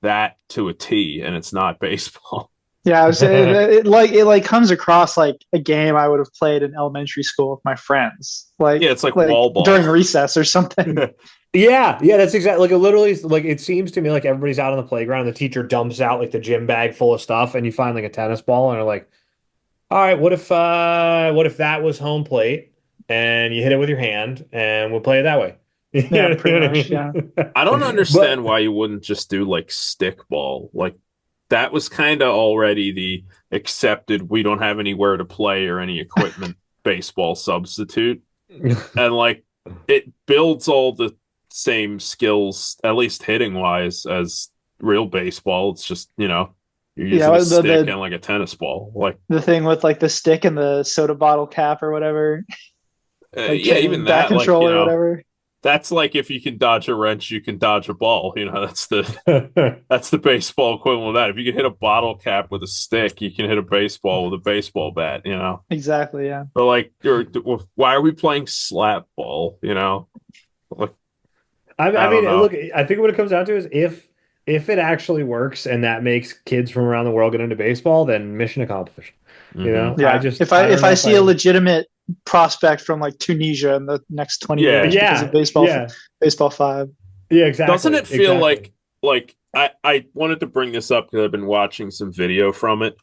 that to a T, and it's not baseball. Yeah. It comes across like a game I would have played in elementary school with my friends, Yeah, it's like like wall during ball. recess or something. Yeah, yeah, that's exactly like it literally like it seems to me like everybody's out on the playground and the teacher dumps out like the gym bag full of stuff and you find like a tennis ball and are like, all right, what if that was home plate and you hit it with your hand and we'll play it that way? Yeah, You pretty know what I much. Yeah. mean? I don't But understand why you wouldn't just do like stick ball. Like that was kind of already the accepted we don't have anywhere to play or any equipment baseball substitute. And like it builds all the same skills, at least hitting wise, as real baseball. It's just, you're using a Yeah. The stick the and like a tennis ball. Like the thing with like the stick and the soda bottle cap or whatever, like yeah, even back that, like, control or whatever. that's like if you can dodge a wrench, you can dodge a ball. That's the baseball equivalent of that. If you can hit a bottle cap with a stick, you can hit a baseball with a baseball bat. Exactly. Yeah. But like, why are we playing slap ball? Like, I I don't mean, look, know. I think what it comes down to is if it actually works and that makes kids from around the world get into baseball, then mission accomplished. You Hmm. know, Yeah. I don't If know I if see a I legitimate prospect from like Tunisia in the next 20 Yeah. years because of yeah, yeah, baseball 5. yeah, Doesn't exactly, it feel exactly. like I wanted to bring this up because I've been watching some video from it.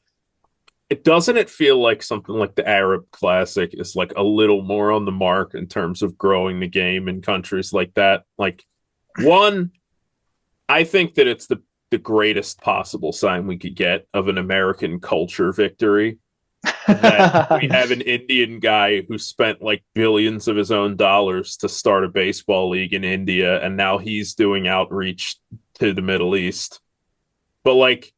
It doesn't it feel like something like the Arab Classic is like a little more on the mark in terms of growing the game in countries like that? Like one, I think that it's the greatest possible sign we could get of an American culture victory that we have an Indian guy who spent like billions of his own dollars to start a baseball league in India, and now he's doing outreach to the Middle East. But like,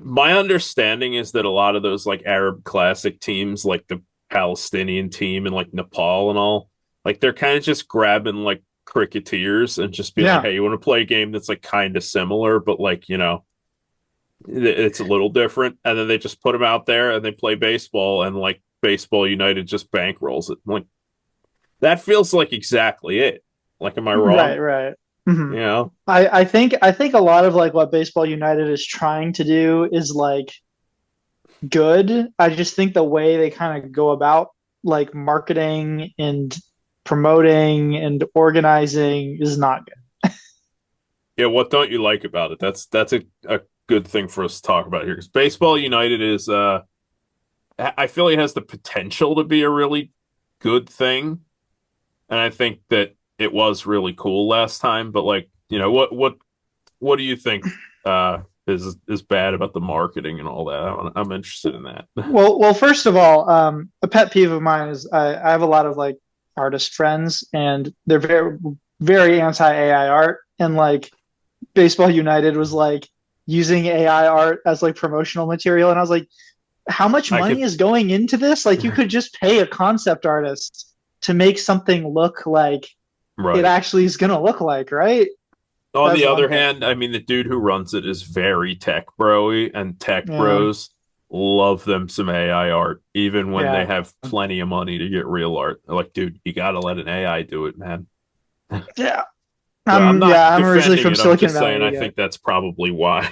my understanding is that a lot of those like Arab Classic teams, like the Palestinian team and like Nepal and all, like they're kind of just grabbing like cricketers and just being like, Yeah. hey, you want to play a game that's like kind of similar, but like, it's a little different. And then they just put them out there and they play baseball, and like Baseball United just bankrolls it. Like that feels like exactly it. Like, am I Right. wrong? Right. Mhm. You know? I think a lot of like what Baseball United is trying to do is like good. I just think the way they kind of go about like marketing and promoting and organizing is not good. Yeah, what don't you like about it? That's a good thing for us to talk about here. Because Baseball United is I feel like it has the potential to be a really good thing. And I think that it was really cool last time, but like, what do you think is bad about the marketing and all that? I'm interested in that. Well, first of all, a pet peeve of mine is I have a lot of like artist friends, and they're very anti AI art, and like Baseball United was like using AI art as like promotional material, and I was like, how much I money could is going into this? Like, you could just pay a concept artist to make something look like it right. actually is going to look like, right? On That's the one other thing. hand, I mean, the dude who runs it is very tech bro-y, and tech Yeah, bros love them some AI art, even when they yeah, have plenty of money to get real art. They're like, dude, you gotta let an AI do it, man. yeah. I'm not I'm originally defending from it. I'm Silicon just saying Valley. I think that's probably why.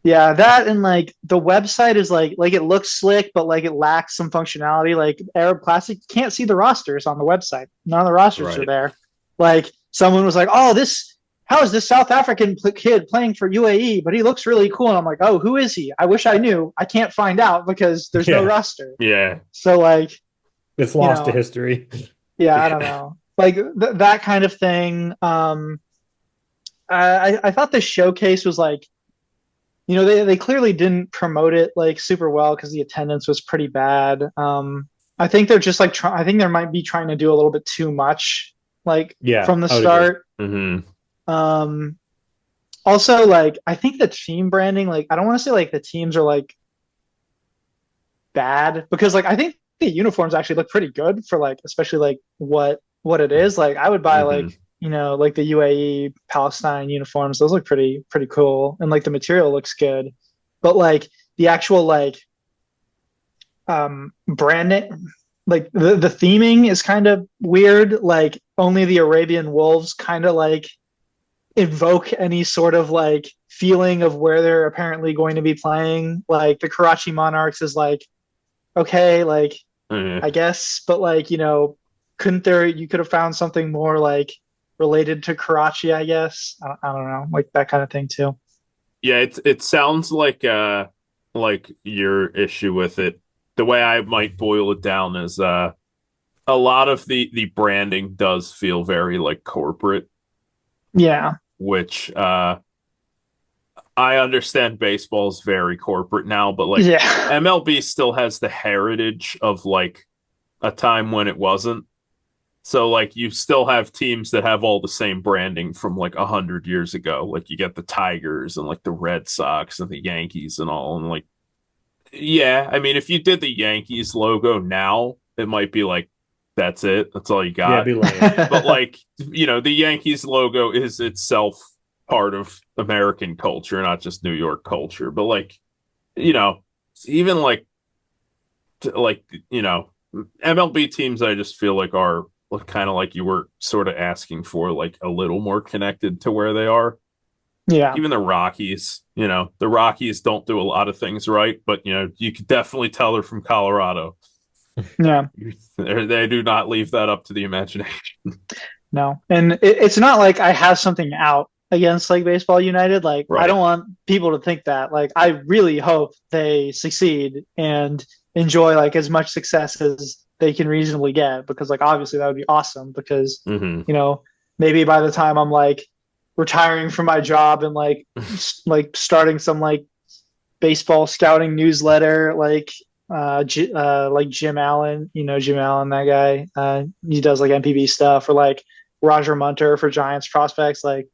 Yeah, that and like the website is like it looks slick, but like it lacks some functionality. Like Arab Classic, you can't see the rosters on the website. None of the rosters are Right. there. Like someone was like, "Oh, how is this South African kid playing for UAE? But he looks really cool." And I'm like, "Oh, who is he? I wish I knew. I can't find out because there's no Yeah. roster." Yeah. So like, It's you lost to know, history. yeah, I Yeah. don't know, like that kind of thing. I thought the showcase was like, they clearly didn't promote it like super well because the attendance was pretty bad. I think they're just like I think they might be trying to do a little bit too much like Yeah, from the I would agree. start. Mm-hmm. Also, like I think the team branding, like I don't want to say like the teams are like bad because like I think the uniforms actually look pretty good for like especially like what it is. Like I would buy Mm-hmm. like like the UAE Palestine uniforms. Those look pretty cool, and like the material looks good. But like the actual like branding, like the theming is kind of weird. Like only the Arabian Wolves kind of like evoke any sort of like feeling of where they're apparently going to be playing. Like the Karachi Monarchs is like okay, like Yeah. I guess, but like couldn't you could have found something more like related to Karachi, I guess. I don't know, like that kind of thing too. Yeah, it sounds like your issue with it. The way I might boil it down is a lot of the branding does feel very like corporate, Yeah, which I understand baseball is very corporate now, but like yeah, MLB still has the heritage of like a time when it wasn't. So like you still have teams that have all the same branding from like 100 years ago. Like you get the Tigers and like the Red Sox and the Yankees and all. And like, yeah, I mean, if you did the Yankees logo now, it might be like, that's it. That's all you Yeah, got. it'd be lame. But like, the Yankees logo is itself part of American culture, not just New York culture. But like, you know, even like MLB teams, I just feel like are kind of like you were sort of asking for, like a little more connected to where they are. yeah, Even the Rockies, the Rockies don't do a lot of things right, but you could definitely tell they're from Colorado. yeah. They do not leave that up to the imagination. No, and it's not like I have something out against like Baseball United. Like I Right. don't want people to think that. Like I really hope they succeed and enjoy like as much success as they can reasonably get because like obviously that would be awesome because Hmm. maybe by the time I'm like retiring from my job and like like starting some like baseball scouting newsletter like Jim Allen, Jim Allen, that guy, he does like MPB stuff, or like Roger Munter for Giants prospects. Like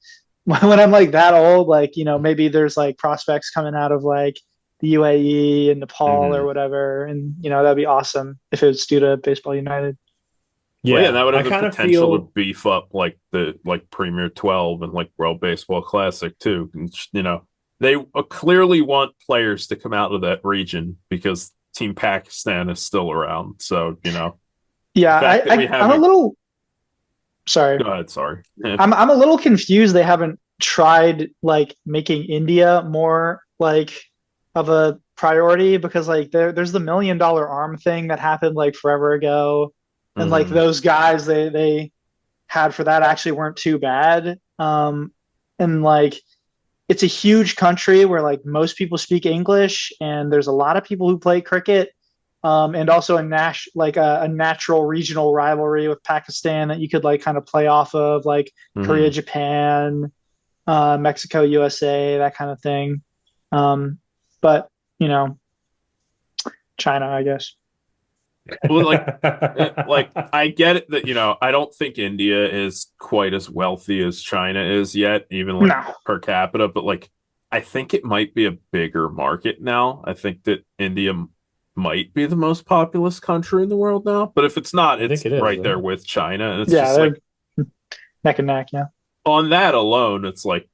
when I'm like that old, like maybe there's like prospects coming out of like the UAE and Nepal or Hmm. whatever, and that'd be awesome if it was due to Baseball United. Well, yeah, Yeah, that would I have the kind of potential to feel beef up like the Premier 12 and like World Baseball Classic too. And, they clearly want players to come out of that region because Team Pakistan is still around. So, the Yeah, fact that we I'm a haven't. little sorry. Go ahead, sorry. Yeah. I'm a little confused. They haven't tried like making India more like of a priority because like there's the $1 million arm thing that happened like forever ago, and like Hmm. those guys they had for that actually weren't too bad. And like it's a huge country where like most people speak English, and there's a lot of people who play cricket. And also a natural regional rivalry with Pakistan that you could like kind of play off of, like Korea, Hmm. Japan, Mexico, USA, that kind of thing. But you know, China, I guess. Well, like I get it that I don't think India is quite as wealthy as China is yet, even like No, per capita, but like I think it might be a bigger market now. I think that India might be the most populous country in the world now, but if it's not, I think it's it is, right isn't there it? with China, and it's yeah, just like they're neck and neck. Yeah, on that alone, it's like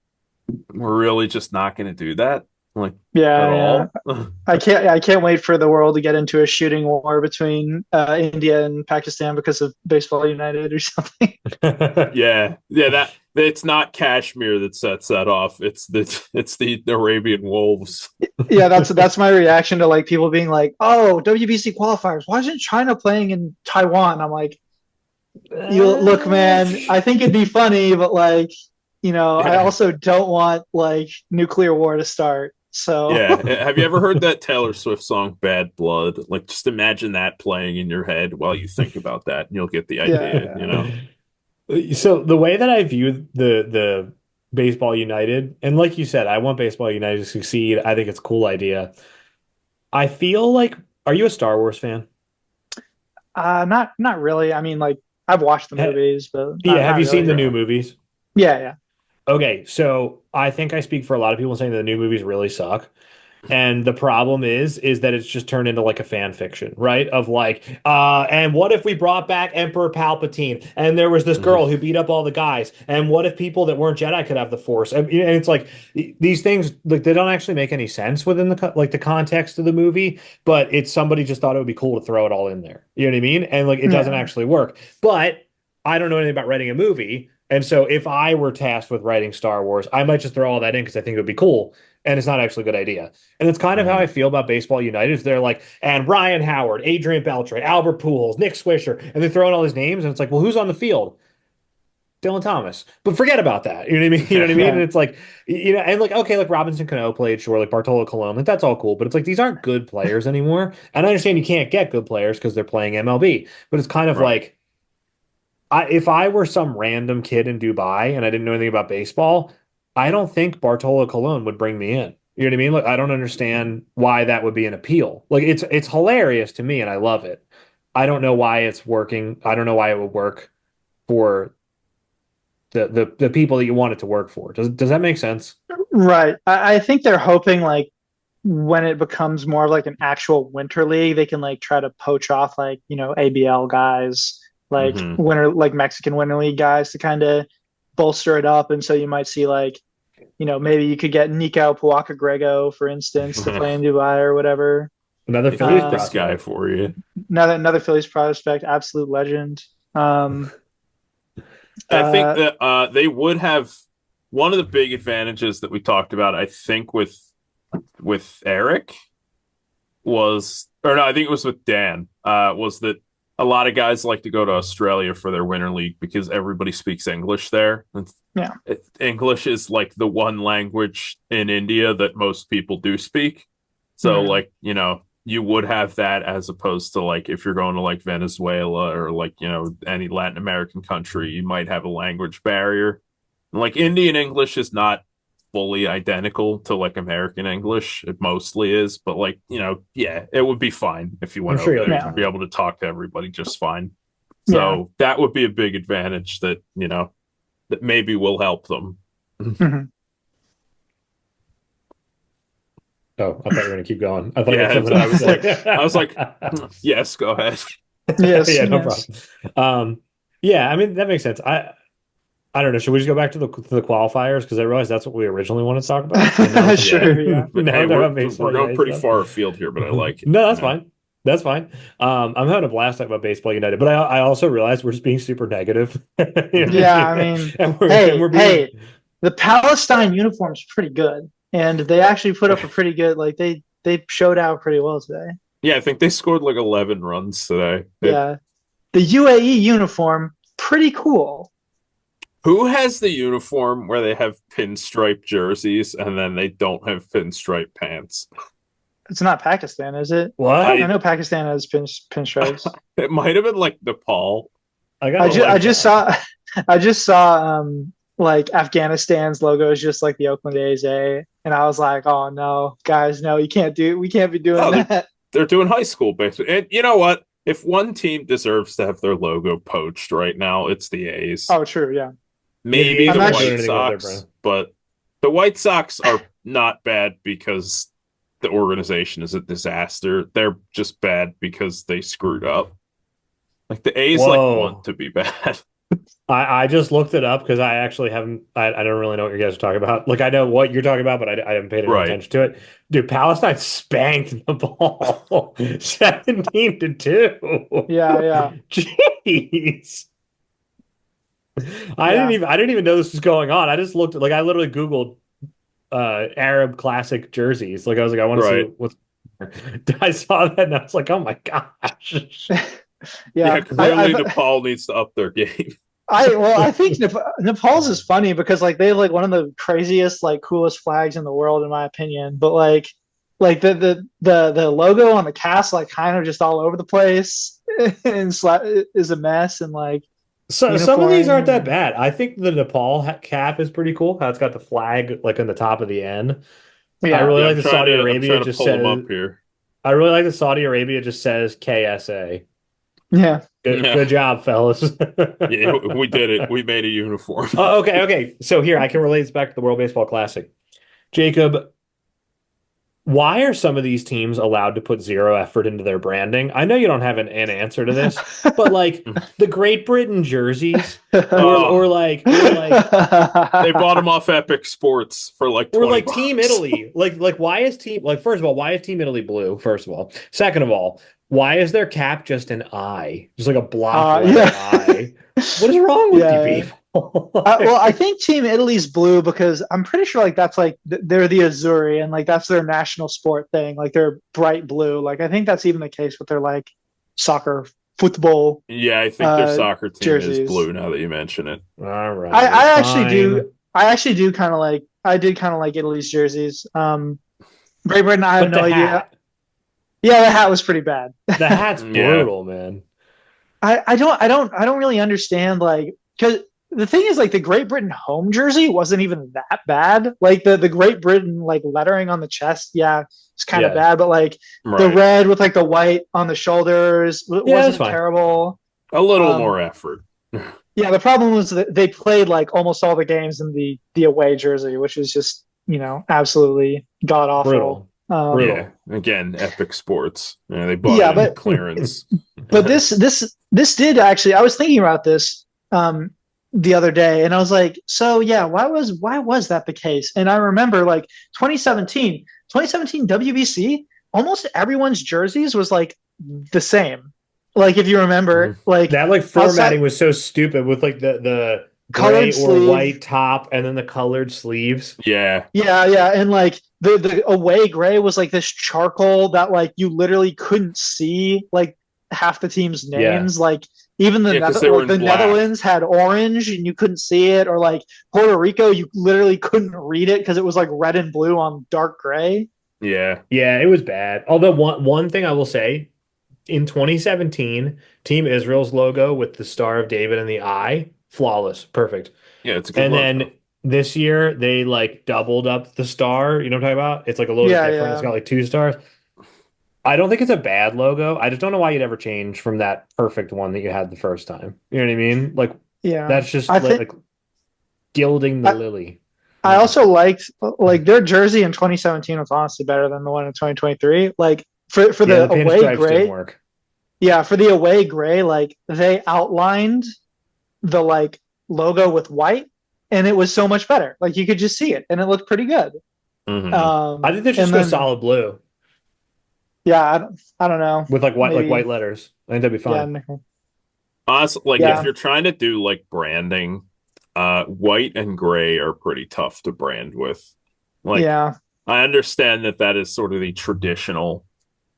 we're really just not going to do that, like at yeah, yeah. all. I can't wait for the world to get into a shooting war between India and Pakistan because of Baseball United or something. Yeah, yeah, It's not Kashmir that sets that off. It's the Arabian wolves. Yeah, that's my reaction to like people being like, "Oh, WBC qualifiers. Why isn't China playing in Taiwan?" I'm like, "You look, man. I think it'd be funny, but like, I also don't want like nuclear war to start." So Yeah. Have you ever heard that Taylor Swift song "Bad Blood"? Like, just imagine that playing in your head while you think about that, and you'll get the idea. yeah, So the way that I view the Baseball United, and like you said, I want Baseball United to succeed. I think it's a cool idea. I feel like, are you a Star Wars fan? not really. I mean, like I've watched the Ha- movies, but yeah, have not you seen really. the new movies? Yeah, yeah. Okay, so I think I speak for a lot of people saying that the new movies really suck. And the problem is that it's just turned into like a fan fiction, right? Of like, and what if we brought back Emperor Palpatine and there was this girl who beat up all the guys? And what if people that weren't Jedi could have the Force? And it's like these things like they don't actually make any sense within the context of the movie, but it's somebody just thought it would be cool to throw it all in there. You know what I mean? And like it doesn't Yeah. actually work. But I don't know anything about writing a movie. And so if I were tasked with writing Star Wars, I might just throw all that in because I think it would be cool. And it's not actually a good idea. And it's kind of how I feel about Baseball United. Is they're like, and Ryan Howard, Adrian Beltre, Albert Pujols, Nick Swisher, and they're throwing all these names, and it's like, well, who's on the field? Dylan Thomas. But forget about that. You know what I mean? You know what I mean? And Yeah. it's like, and like, okay, like Robinson Cano played, sure, like Bartolo Colon, like that's all cool. But it's like these aren't good players anymore. And I understand you can't get good players because they're playing MLB. But it's kind of Right. like, if I were some random kid in Dubai and I didn't know anything about baseball, I don't think Bartolo Colon would bring me in. You know what I mean? Like I don't understand why that would be an appeal. Like it's hilarious to me and I love it. I don't know why it's working. I don't know why it would work for the people that you want it to work for. Does that make sense? Right. I think they're hoping like when it becomes more of like an actual winter league, they can like try to poach off like, ABL guys, like Hmm. winter like Mexican winter league guys to kind of bolster it up. And so you might see like, maybe you could get Nico Puaka Grego, for instance, to play in Dubai or whatever. Another This Phillies Uh, guy prospect. for you. Another Phillies prospect, absolute legend. Um, I think uh, that they would have one of the big advantages that we talked about. I think with Eric was, or no, I think it was with Dan. Was that a lot of guys like to go to Australia for their winter league because everybody speaks English there. yeah, English is like the one language in India that most people do speak. So yeah, like, you would have that as opposed to like if you're going to like Venezuela or like, any Latin American country, you might have a language barrier. Like Indian English is not fully identical to like American English. It mostly is, but like, yeah, it would be fine if you I'm went sure over you'll there. be yeah, You'd be fine. able to talk to everybody just fine. yeah. So that would be a big advantage that, that maybe will help them. Mhm. Oh, I thought you were going to keep going. I thought you had Yeah, something I else to was like, I was like, say. yes, go ahead. Yes, Yeah, no yes. problem. Yeah, I mean that makes sense. I don't know. Should we just go back to the qualifiers because I realized that's what we originally wanted to talk about, and now we're talking Yeah. Sure, yeah. about But now hey, we're talking we're about baseball we're going United pretty stuff. far afield here, but I like it. No, that's fine. That's fine. I'm having a blast talking about baseball United, but I also realized we're just being super negative. You know what I Yeah, I mean? mean, And we're being hey, the Palestine uniform's pretty good, and they actually put up a pretty good like they showed out pretty well today. Yeah, I think they scored like 11 runs today. Yeah, the UAE uniform pretty cool. Who has the uniform where they have pinstripe jerseys and then they don't have pinstripe pants? It's not Pakistan, is it? what? I know Pakistan has pinstripes. It might have been like Nepal. I I gotta just I like just that. saw I just saw like Afghanistan's logo is just like the Oakland A's A, and I was like, oh no, guys, no, we can't be doing Oh, that. they're doing high school baseball. And you know what? If one team deserves to have their logo poached right now, it's the A's. Oh, true, yeah. Yeah, the Maybe A's the I'm aren't doing White anything with their Sox, brand. but the White Sox are not bad because the organization is a disaster. They're just bad because they screwed up. Like the A's like want Whoa. to be bad. I just looked it up because I actually haven't I don't really know what you guys are talking about. Like I know what you're talking about, but I haven't paid any Right. attention to it. Dude, Palestine spanked the ball 17-2. Yeah, yeah. Jeez. Yeah. I didn't even know this was going on. I just looked, like, I literally Googled Arab classic jerseys. Like, I was like, I want to see Right. what's. I saw that and I was like, oh my gosh. Yeah, Yeah. clearly Nepal needs to up their game. I think Nepal's is funny because like they have like one of the craziest like coolest flags in the world in my opinion. But like the logo on the cast like kind of just all over the place and is a mess and like So some of these aren't uniform that and bad. I think the Nepal cap is pretty cool. How it's got the flag like on the top of the N. I yeah really Yeah, like the Saudi I'm Arabia trying to just pull them says. up here. I really like the Saudi Arabia just says KSA. yeah Yeah, Good job, fellas. yeah, we did it. We made a uniform. Oh, okay. So here I can relate this back to the World Baseball Classic. Jacob, why are some of these teams allowed to put zero effort into their branding? I know you don't have an answer to this, but like the Great Britain jerseys, Oh, or like they bought them off Epic Sports for like or 20 like Team bucks. Italy. Like why is team like first of all, why is Team Italy blue? First of all. Second of all, why is their cap just an I? Just like a block letter yeah I. What is wrong with you yeah. people? Well, I think Team Italy's blue because I'm pretty sure like that's like they're the Azzurri and like that's their national sport thing. Like they're bright blue. Like I think that's even the case with their like soccer, football Yeah, I think their soccer team is jerseys. blue now that you mention it. All right, I actually fine. do. I actually do kind of like. I did kind of like Italy's jerseys. Great Britain. I have But no the idea. hat. Yeah, the hat was pretty bad. The hat's Yeah, brutal, man. I don't really understand like because the thing is like the Great Britain home jersey wasn't even that bad. Like the Great Britain like lettering on the chest, yeah, it's kind of Yeah. bad. But like the right. red with like the white on the shoulders Yeah, that's wasn't fine. terrible. A little Um, more effort. yeah, the problem was that they played like almost all the games in the away jersey, which is just absolutely god awful. Brutal. Brutal. Yeah, again, Epic Sports. Yeah, they bought Yeah, it in but clearance. but this did actually. I was thinking about this the other day, and I was like, so yeah, why was that the case? And I remember like 2017 WBC, almost everyone's jerseys was like the same. Like if you remember, like That like outside formatting was so stupid with like the gray colored or sleeve. white top and then the colored sleeves. Yeah, Yeah, and like the away gray was like this charcoal that like you literally couldn't see like half the team's Yeah. names. Like even yeah, because they were like in the black. Netherlands had orange and you couldn't see it, or like Puerto Rico, you literally couldn't read it because it was like red and blue on dark gray. Yeah, Yeah, it was bad. Although one thing I will say, in 2017, Team Israel's logo with the Star of David and the eye, flawless, perfect. yeah, it's a good And logo. then this year they like doubled up the star. You know what I'm talking about? It's like a little bit Yeah, different. It's yeah, got like two stars. I don't think it's a bad logo. I just don't know why you'd ever change from that perfect one that you had the first time. You know what I mean? Like yeah. that's just I think like gilding the I, lily. I also liked like their jersey in 2017 was honestly better than the one in 2023. Like for Yeah, the the away pinstripes didn't gray, work. yeah, for the away gray, like they outlined the like logo with white, and it was so much better. Like you could just see it, and it looked pretty good. Hmm. I think they And just go then solid blue yeah, I don't know, with like white maybe letters. I think that'd be yeah, fine. Honestly, like if yeah, you're trying to do like branding, white and gray are pretty tough to brand with. Like, yeah, I understand that that is sort of the traditional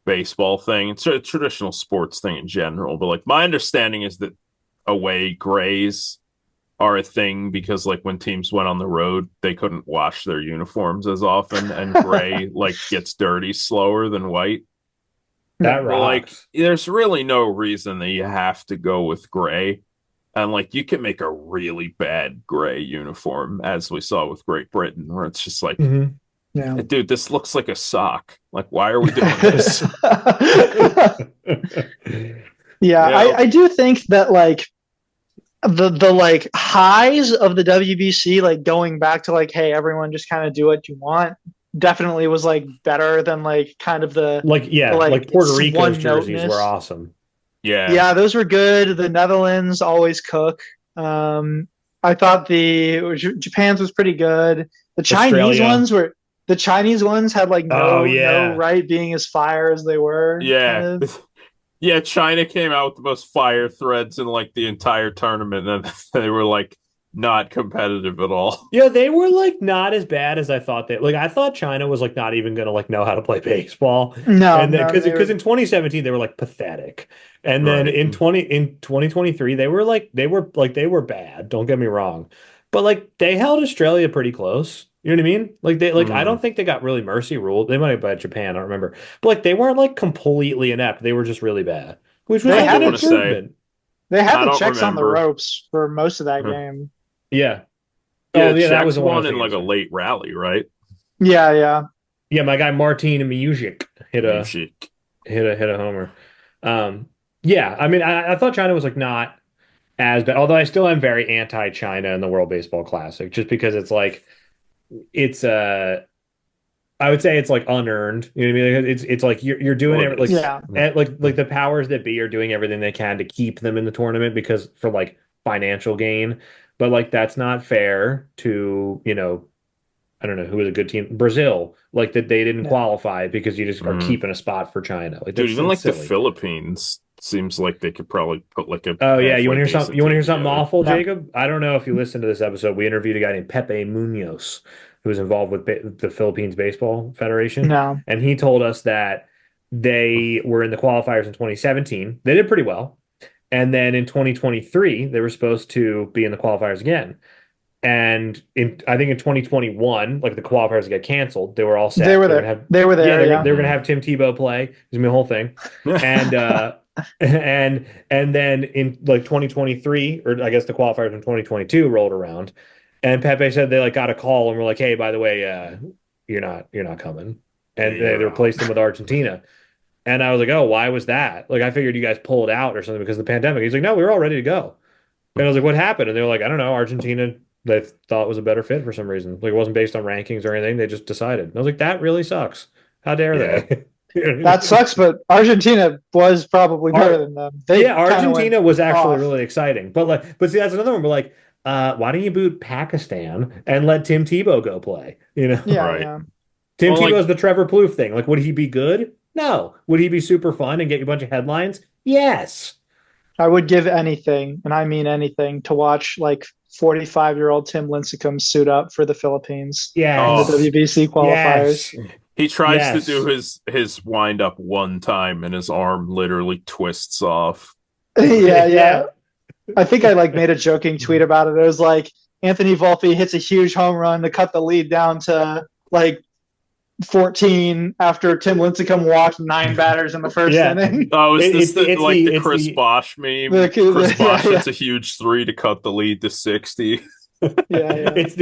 baseball thing. It's a traditional sports thing in general, but like my understanding is that away grays are a thing because like when teams went on the road, they couldn't wash their uniforms as often, and gray like gets dirty slower than white. That yeah, But like, rocks. there's really no reason that you have to go with gray. And like, you can make a really bad gray uniform, as we saw with Great Britain, where it's just like, Mhm. yeah. dude, this looks like a sock. Like, why are we doing this? Yeah, Yeah, I do think that like the like highs of the WBC, like going back to like, hey, everyone just kind of do what you want, definitely was like better than like kind of Like the yeah, like like Puerto it's Rico's one jerseys were noteness. awesome. yeah. Yeah, those were good. The Netherlands always cook. I thought Japan's was pretty good. The Chinese Australia. ones were the Chinese ones had like Oh no yeah. right being as fire as they were, kind Yeah. of. Yeah, China came out with the most fire threads in like the entire tournament, and they were like not competitive at all. Yeah, they were like not as bad as I thought they like. I thought China was like not even gonna like know how to play baseball, No, and then no, they because were. in 2017 they were like pathetic, and then Right. in 2023 they were bad. Don't get me wrong, but like they held Australia pretty close. You know what I mean? Like I Mm. don't think they got really mercy ruled. They might have bet Japan. I don't remember, but like they weren't like completely inept. They were just really bad, which was They like I an had want the to say improvement. they had I the don't checks on the remember. ropes for most of that game. Yeah. Yeah, Oh yeah, that was Czechs the one I won was in thinking like of. a Sorry. late rally, right? Yeah, yeah. Yeah, my guy Martin Miujic Music. hit a homer. Yeah, I mean, I thought China was like not as bad, although I still am very anti-China in the World Baseball Classic, just because it's like it's I would say it's like unearned. You know what I mean? Like, it's like you're doing Well, it it like is. Yeah. like the powers that be are doing everything they can to keep them in the tournament because for like financial gain, but like that's not fair to I don't know who was a good team. Brazil, like that they didn't Yeah. qualify because you just are Mm. keeping a spot for China. Like Dude, that's even it's like the silly. Philippines seems like they could probably put like a Oh yeah, you want halfway to hear something? decent You want to team hear something together. awful, Yeah. Jacob? I don't know if you listened to this episode. We interviewed a guy named Pepe Munoz, who was involved with the Philippines Baseball Federation, No. and he told us that they were in the qualifiers in 2017. They did pretty well, and then in 2023 they were supposed to be in the qualifiers again. And I think in 2021, like the qualifiers get canceled, they were all They set. were They were gonna there. have They were yeah, there, yeah. they were gonna have Tim Tebow play. It was gonna be a whole thing. And and then in like 2023, or I guess the qualifiers in 2022 rolled around, and Pepe said they like got a call and were like, "Hey, by the way, you're not coming," Yeah, and they you're out. replaced him with Argentina. And I was like, "Oh, why was that? Like, I figured you guys pulled out or something because of the pandemic." He's like, "No, we were all ready to go." And I was like, "What happened?" And they were like, "I don't know. Argentina they thought was a better fit for some reason. Like, it wasn't based on rankings or anything. They just decided." And I was like, "That really sucks. How dare Yeah. they?" You know what I That mean? sucks, but Argentina was probably better Ar than them. Yeah, They kind of went Argentina was actually off. really exciting. But see, that's another one. But like, why don't you boot Pakistan and let Tim Tebow go play? You know, Yeah, Right. yeah. Tim Well, like Tebow's the Trevor Plouffe thing. Like, would he be good? No. Would he be super fun and get you a bunch of headlines? Yes. I would give anything, and I mean anything, to watch like 45-year-old Tim Lincecum suit up for the Philippines in the oh, Yes. WBC qualifiers. Yes. he tries to do Yes. his wind up one time and his arm literally twists off. Yeah, yeah. Yeah. I think I like made a joking tweet about it. It was like Anthony Volpe hits a huge home run to cut the lead down to like 14 after Tim Lincecum walked 9 batters in the first Yeah. inning. Oh, is this the It's like the it's Chris the Bosch meme? Chris Yeah, Bosch yeah, hits a huge three to cut the lead to 60. yeah, yeah, it's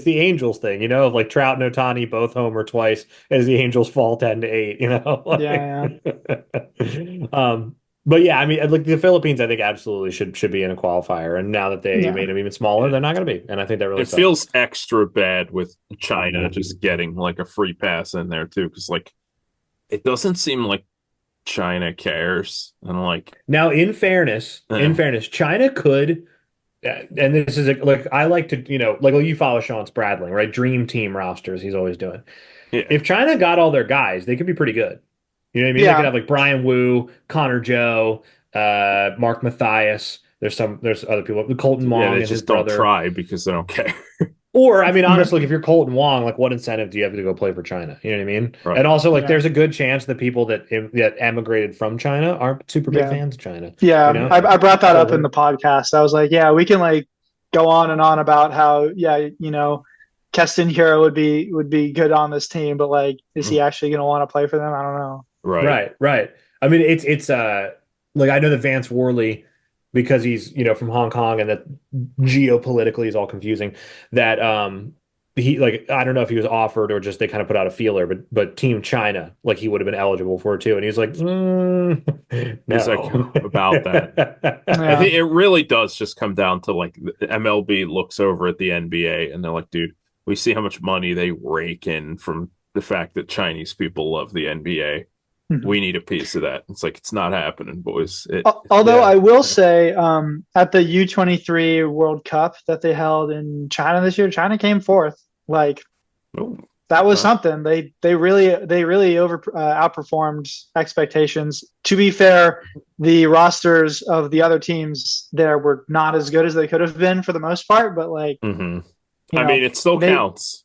the Angels thing, of like Trout and Ohtani both homer twice as the Angels fall 10-8, yeah, um but yeah, I mean like the Philippines I think absolutely should be in a qualifier, and now that they yeah. made them even smaller, Yeah. they're not going to be, and I think that really It sucks. feels extra bad with China just getting like a free pass in there too, because like it doesn't seem like China cares. And like Now in eh, fairness, China could and this is like I like to, like you follow Sean Spradling, right? Dream team rosters he's always doing. yeah. If China got all their guys, they could be pretty good. You know what I mean? They could Yeah, have like Brian Wu, Connor Joe, Mark Matthias. There's other people, Colton Yeah, Wong they and his just don't brother. try because they don't care. Or, I mean, honestly, if you're Colton Wong, like what incentive do you have to go play for China? You know what I mean? And Right. also, like, yeah, there's a good chance that people that emigrated from China aren't super big yeah, fans of China. You yeah. know? I brought that up in So the podcast. I was like, yeah, we can like go on and on about how, yeah, Keston Hero would be good on this team, but like, is he actually going to want to play for them? I don't know. Right. right, right. I mean, it's like I know that Vance Worley, because he's from Hong Kong, and that geopolitically is all confusing. That he like I don't know if he was offered or just they kind of put out a feeler, but Team China like he would have been eligible for it too, and he's like, He's like no. about that. I Yeah, think it really does just come down to like the MLB looks over at the NBA and they're like, dude, we see how much money they rake in from the fact that Chinese people love the NBA. Mhm. We need a piece of that. It's like it's not happening, boys. Although Yeah. I will say, at the U23 World Cup that they held in China this year, China came fourth. Like, Oh, that was something. They really over outperformed expectations. To be fair, the rosters of the other teams there were not as good as they could have been for the most part, but like, Mm-hmm. you I know, mean, it still counts.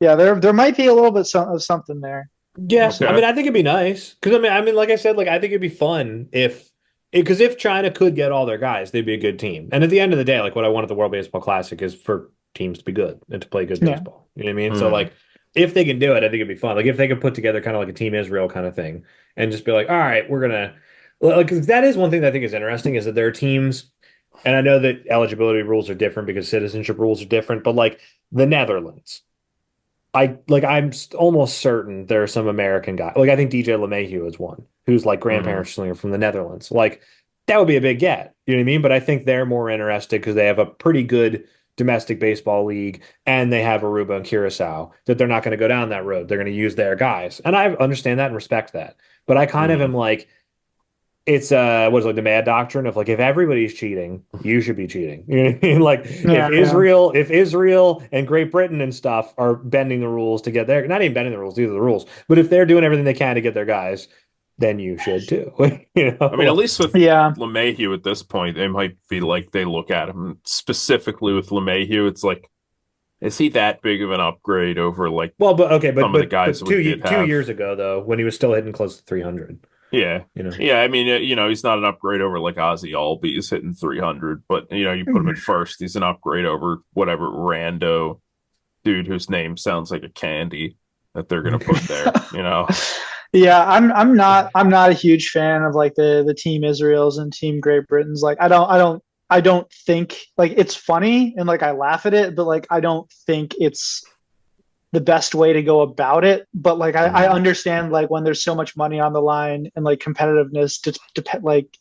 yeah, there might be a little bit of something there. Yeah, Okay. I mean, I think it'd be nice because I mean, like I said, like I think it'd be fun because if China could get all their guys, they'd be a good team. And at the end of the day, like what I want at the World Baseball Classic is for teams to be good and to play good Yeah. baseball. You know what I mean? So Mm. like, if they can do it, I think it'd be fun. Like if they could put together kind of like a Team Israel kind of thing and just be like, all right, we're gonna like 'cause that is one thing that I think is interesting is that there are teams, and I know that eligibility rules are different because citizenship rules are different, but like the Netherlands. Almost certain there are some American guys. Like I think DJ LeMahieu is one who's like grandparents are from the Netherlands. Like that would be a big get. You know what I mean? But I think they're more interested because they have a pretty good domestic baseball league and they have Aruba and Curacao that they're not going to go down that road. They're going to use their guys. And I understand that and respect that. But I kind of am like, it's what is it, like the mad doctrine of like if everybody's cheating, you should be cheating. You know what I mean? Like Yeah, if Israel and Great Britain and stuff are bending the rules to get their not even bending the rules, these are the rules. But if they're doing everything they can to get their guys, then you should too. You know? I mean, at least with yeah, LeMahieu at this point, it might be like they look at him specifically with LeMahieu. It's like, is he that big of an upgrade over like well, but okay, some of the guys but we did two have? years ago though, when he was still hitting close to 300. Yeah. You know? Yeah, I mean, he's not an upgrade over like Ozzy Albies hitting 300, but you put him at first, he's an upgrade over whatever rando dude whose name sounds like a candy that they're gonna put there. Yeah, I'm not a huge fan of like the Team Israels and Team Great Britain's. Like I don't think like it's funny and like I laugh at it, but like I don't think it's the best way to go about it. But like I understand like when there's so much money on the line and like competitiveness to like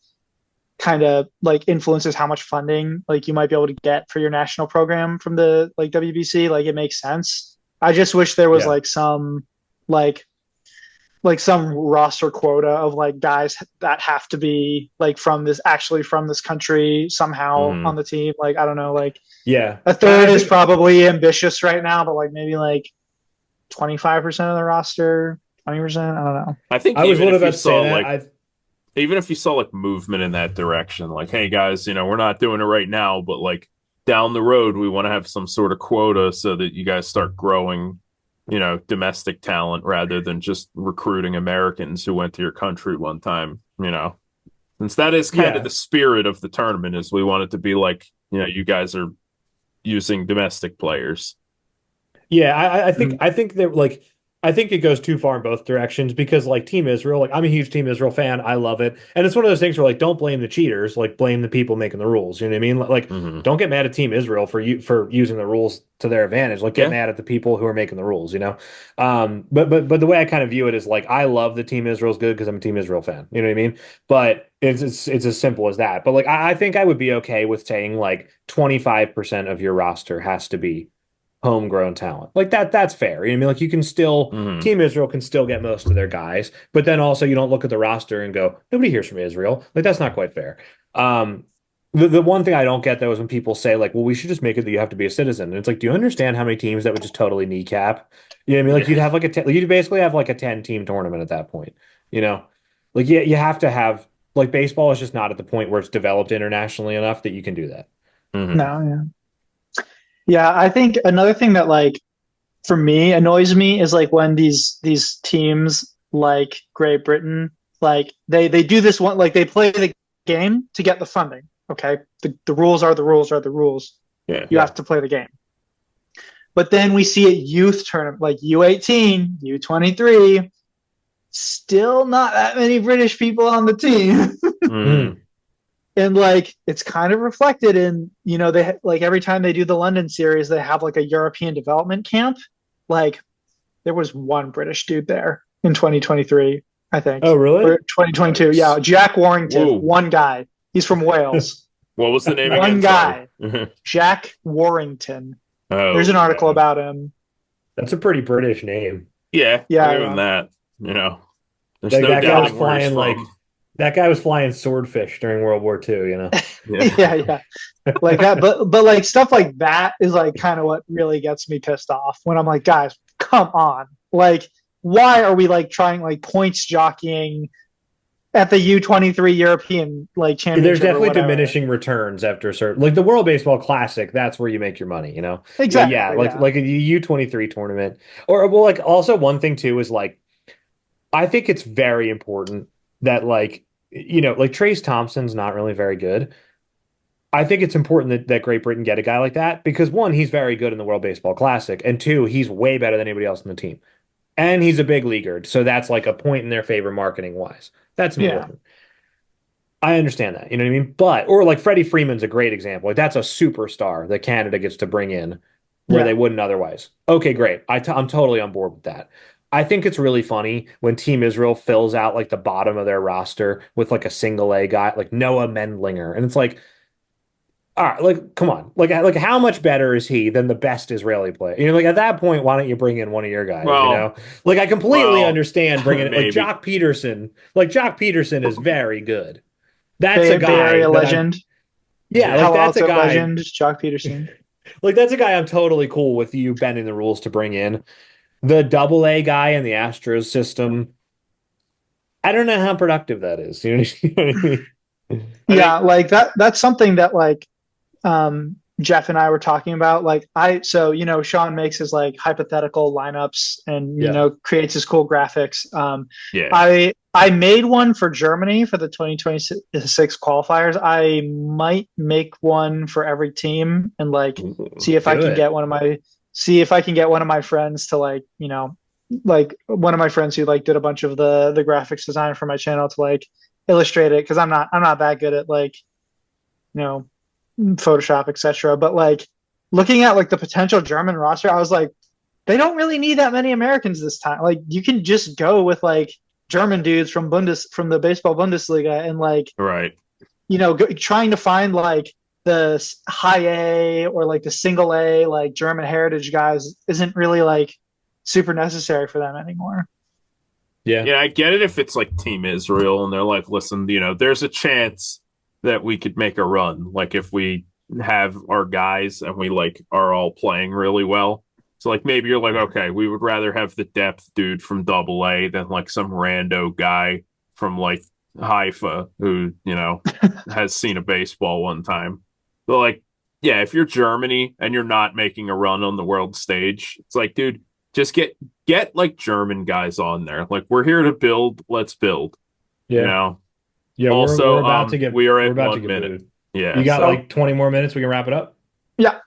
kind of like influences how much funding like you might be able to get for your national program from the like WBC. Like it makes sense. I just wish there was like some some roster quota of like guys that have to be like from this country somehow on the team. Like I don't know, like a third is probably ambitious right now, but like maybe like 25% of the roster, 20%. I don't know. I think I was even about if to say that. like even if you saw like movement in that direction, like, hey guys, we're not doing it right now, but like down the road we want to have some sort of quota so that you guys start growing domestic talent rather than just recruiting Americans who went to your country one time, since that is kind of the spirit of the tournament is we want it to be like, you guys are using domestic players. Yeah, I think that like I think it goes too far in both directions because like Team Israel, like I'm a huge Team Israel fan. I love it. And it's one of those things where like don't blame the cheaters, like blame the people making the rules. You know what I mean? Like don't get mad at Team Israel for using the rules to their advantage. Like get mad at the people who are making the rules, But the way I kind of view it is like I love the Team Israel's good because I'm a Team Israel fan. You know what I mean? But it's as simple as that. But like I think I would be okay with saying like 25% of your roster has to be homegrown talent. Like that's fair. You know what I mean? Like you can still Team Israel can still get most of their guys, but then also you don't look at the roster and go, nobody hears from Israel. Like that's not quite fair. The one thing I don't get though is when people say like, well, we should just make it that you have to be a citizen. And it's like, do you understand how many teams that would just totally kneecap? You know what I mean? Like you'd have like you'd basically have like a 10-team tournament at that point. Like you have to have like baseball is just not at the point where it's developed internationally enough that you can do that. No, yeah. Yeah, I think another thing that like for me annoys me is like when these teams like Great Britain like they do this one like they play the game to get the funding. Okay, the rules are the rules are the rules. Yeah, you have to play the game. But then we see a youth tournament like U18, U23, still not that many British people on the team. And like it's kind of reflected in they like every time they do the London series they have like a European development camp. Like there was one British dude there in 2023, I think. Oh really? Or 2022. Nice. Yeah, Jack Warrington. Whoa. One guy. He's from Wales. What was the name one again? Guy. Jack Warrington. There's an article about him. That's a pretty British name. Yeah. Other than that, there's no that guy was doubting where he's flying like from. that guy was flying swordfish during World War II, Yeah. Like that, but like stuff like that is like kind of what really gets me pissed off when I'm like, guys, come on. Like, why are we like trying like points jockeying at the U23 European like There's championship or definitely whatever? diminishing returns after a certain, like the World Baseball Classic. That's where you make your money, you know? Yeah, Exactly. like Yeah. a U23 tournament, or well, like also one thing too is like I think it's very important that like like Trace Thompson's not really very good. I think it's important that Great Britain get a guy like that because one, he's very good in the World Baseball Classic, and two, he's way better than anybody else on the team. And he's a big leaguer, so that's like a point in their favor marketing wise. That's Yeah. important. I understand that, you know what I mean? But or like Freddie Freeman's a great example. Like that's a superstar that Canada gets to bring in where Yeah. they wouldn't otherwise. Okay, great. I'm totally on board with that. I think it's really funny when Team Israel fills out like the bottom of their roster with like a single A guy, like Noah Mendlinger, and it's like, all right, like come on, like how much better is he than the best Israeli player? Like at that point, why don't you bring in one of your guys? Well, Like I completely understand bringing it like maybe. Jock Peterson. Like Jock Peterson is very good. That's a Bay guy Area that I'm legend. yeah, like Palo that's a Alto guy legend. Jock Peterson. like that's a guy I'm totally cool with you bending the rules to bring in. The double A guy in the Astros system, I don't know how productive that is. You know what I mean? Yeah, like that's something that like Jeff and I were talking about. Like Sean makes his like hypothetical lineups and Yeah. creates his cool graphics. Yeah. I made one for Germany for the 2026 qualifiers. I might make one for every team and like see if I can get one of my friends to like like one of my friends who like did a bunch of the graphics design for my channel to like illustrate it because I'm not that good at like Photoshop, etc. But like looking at like the potential German roster, I was like, they don't really need that many Americans this time. Like you can just go with like German dudes from the baseball Bundesliga and like right. Trying to find like the high A or like the single A like German heritage guys isn't really like super necessary for them anymore. Yeah, I get it if it's like Team Israel and they're like, listen, there's a chance that we could make a run. Like if we have our guys and we like are all playing really well. So like maybe you're like, okay, we would rather have the depth dude from Double A than like some rando guy from like Haifa who, has seen a baseball one time. But like, yeah, if you're Germany and you're not making a run on the world stage, it's like, dude, just get like German guys on there. Like we're here to build, let's build. Yeah. Also, we're about to get we are we're at about 1 to get minute. booed. Yeah. You got like 20 more minutes, we can wrap it up? Yeah.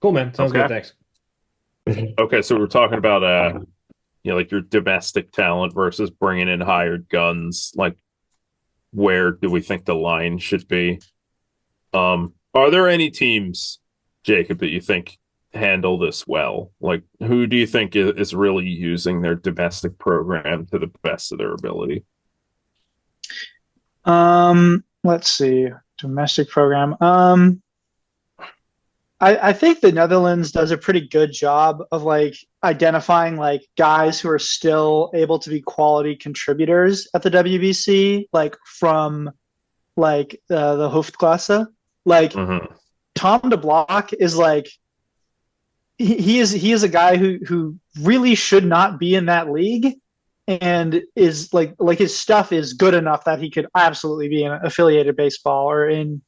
Cool, man. Sounds good, thanks. Okay, so we're talking about like your domestic talent versus bringing in hired guns. Like, where do we think the line should be? Are there any teams, Jacob, that you think handle this well? Like, who do you think is really using their domestic program to the best of their ability? Let's see. Domestic program. I think the Netherlands does a pretty good job of like identifying like guys who are still able to be quality contributors at the WBC, like from like the Hoofdklasse. Like Tom de Blok is like he is a guy who really should not be in that league and is like his stuff is good enough that he could absolutely be in affiliated baseball or in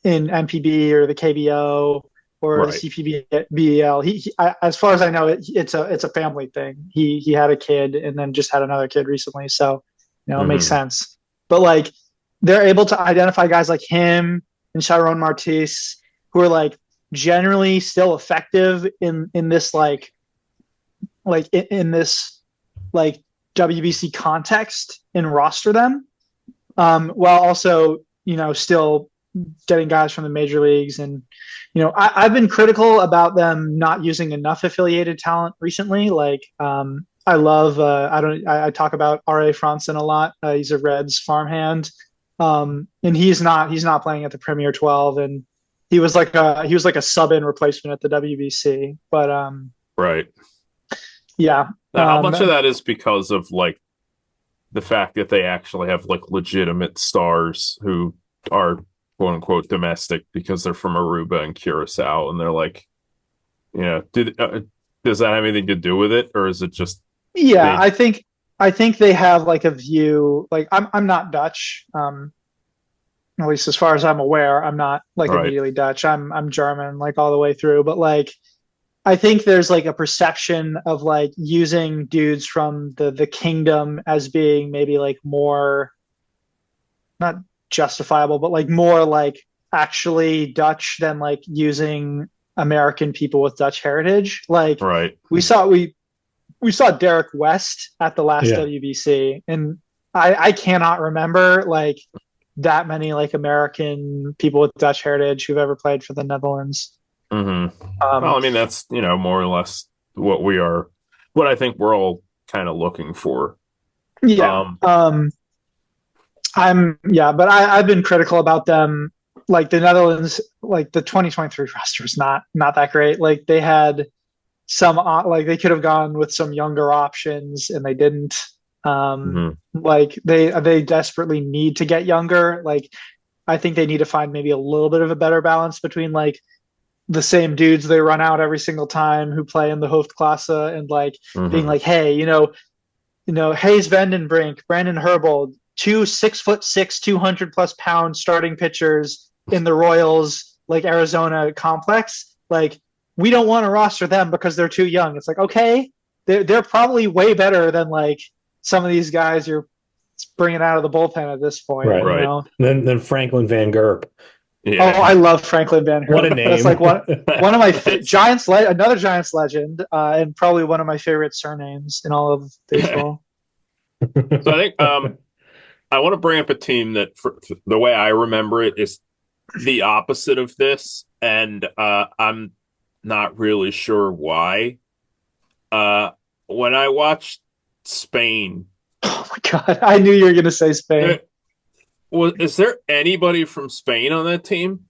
in MPB or the KBO or the CPBL. As far as I know, it's a family thing. He had a kid and then just had another kid recently, so it makes sense. But like they're able to identify guys like him and Sharon Martis who are like generally still effective in this in this like WBC context and roster them, while also still getting guys from the major leagues. And I've been critical about them not using enough affiliated talent recently. Like I love I talk about R.A. Franson a lot. He's a Reds farmhand, and he's not playing at the Premier 12, and he was like a sub-in replacement at the WBC. But right. Yeah. Now, how much of that is because of like the fact that they actually have like legitimate stars who are quote unquote domestic because they're from Aruba and Curacao, and they're like, Does that have anything to do with it, or is it just Yeah, they? I think they have like a view. Like I'm not Dutch. At least as far as I'm aware, I'm not like Right. immediately Dutch. I'm German, like all the way through. But like I think there's like a perception of like using dudes from the kingdom as being maybe like more not justifiable, but like more like actually Dutch than like using American people with Dutch heritage. Like Right. we saw we saw Derek West at the last Yeah. WBC, and I cannot remember like that many like American people with Dutch heritage who've ever played for the Netherlands. hmm Well, Um, I mean, that's, more or less what I think we're all kind of looking for. yeah, Um, but I've been critical about them. Like the Netherlands, like the 2023 roster is not that great. Like they had some like they could have gone with some younger options and they didn't. mhm, Like they desperately need to get younger. Like I think they need to find maybe a little bit of a better balance between like the same dudes they run out every single time who play in the Hoofdklasse and like being mhm. like, hey, Hayes Vandenbrink, Brandon Herbold, two 6'6", 200+ pound starting pitchers in the Royals like Arizona complex. Like we don't want to roster them because they're too young. It's like okay, they're probably way better than like some of these guys you're bringing out of the bullpen at this point. Right. You Right. know. Then Franklin Van Gerp. Oh, Yeah. I love Franklin Van What a Herp. That's name. like one of my That's- Giants, another Giants legend, and probably one of my favorite surnames in all of baseball. So I think I want to bring up a team that, for the way I remember it, is the opposite of this, and I'm not really sure why. When I watched Spain, Oh my God, I knew you were going to say Spain. there, is there anybody from Spain on that team?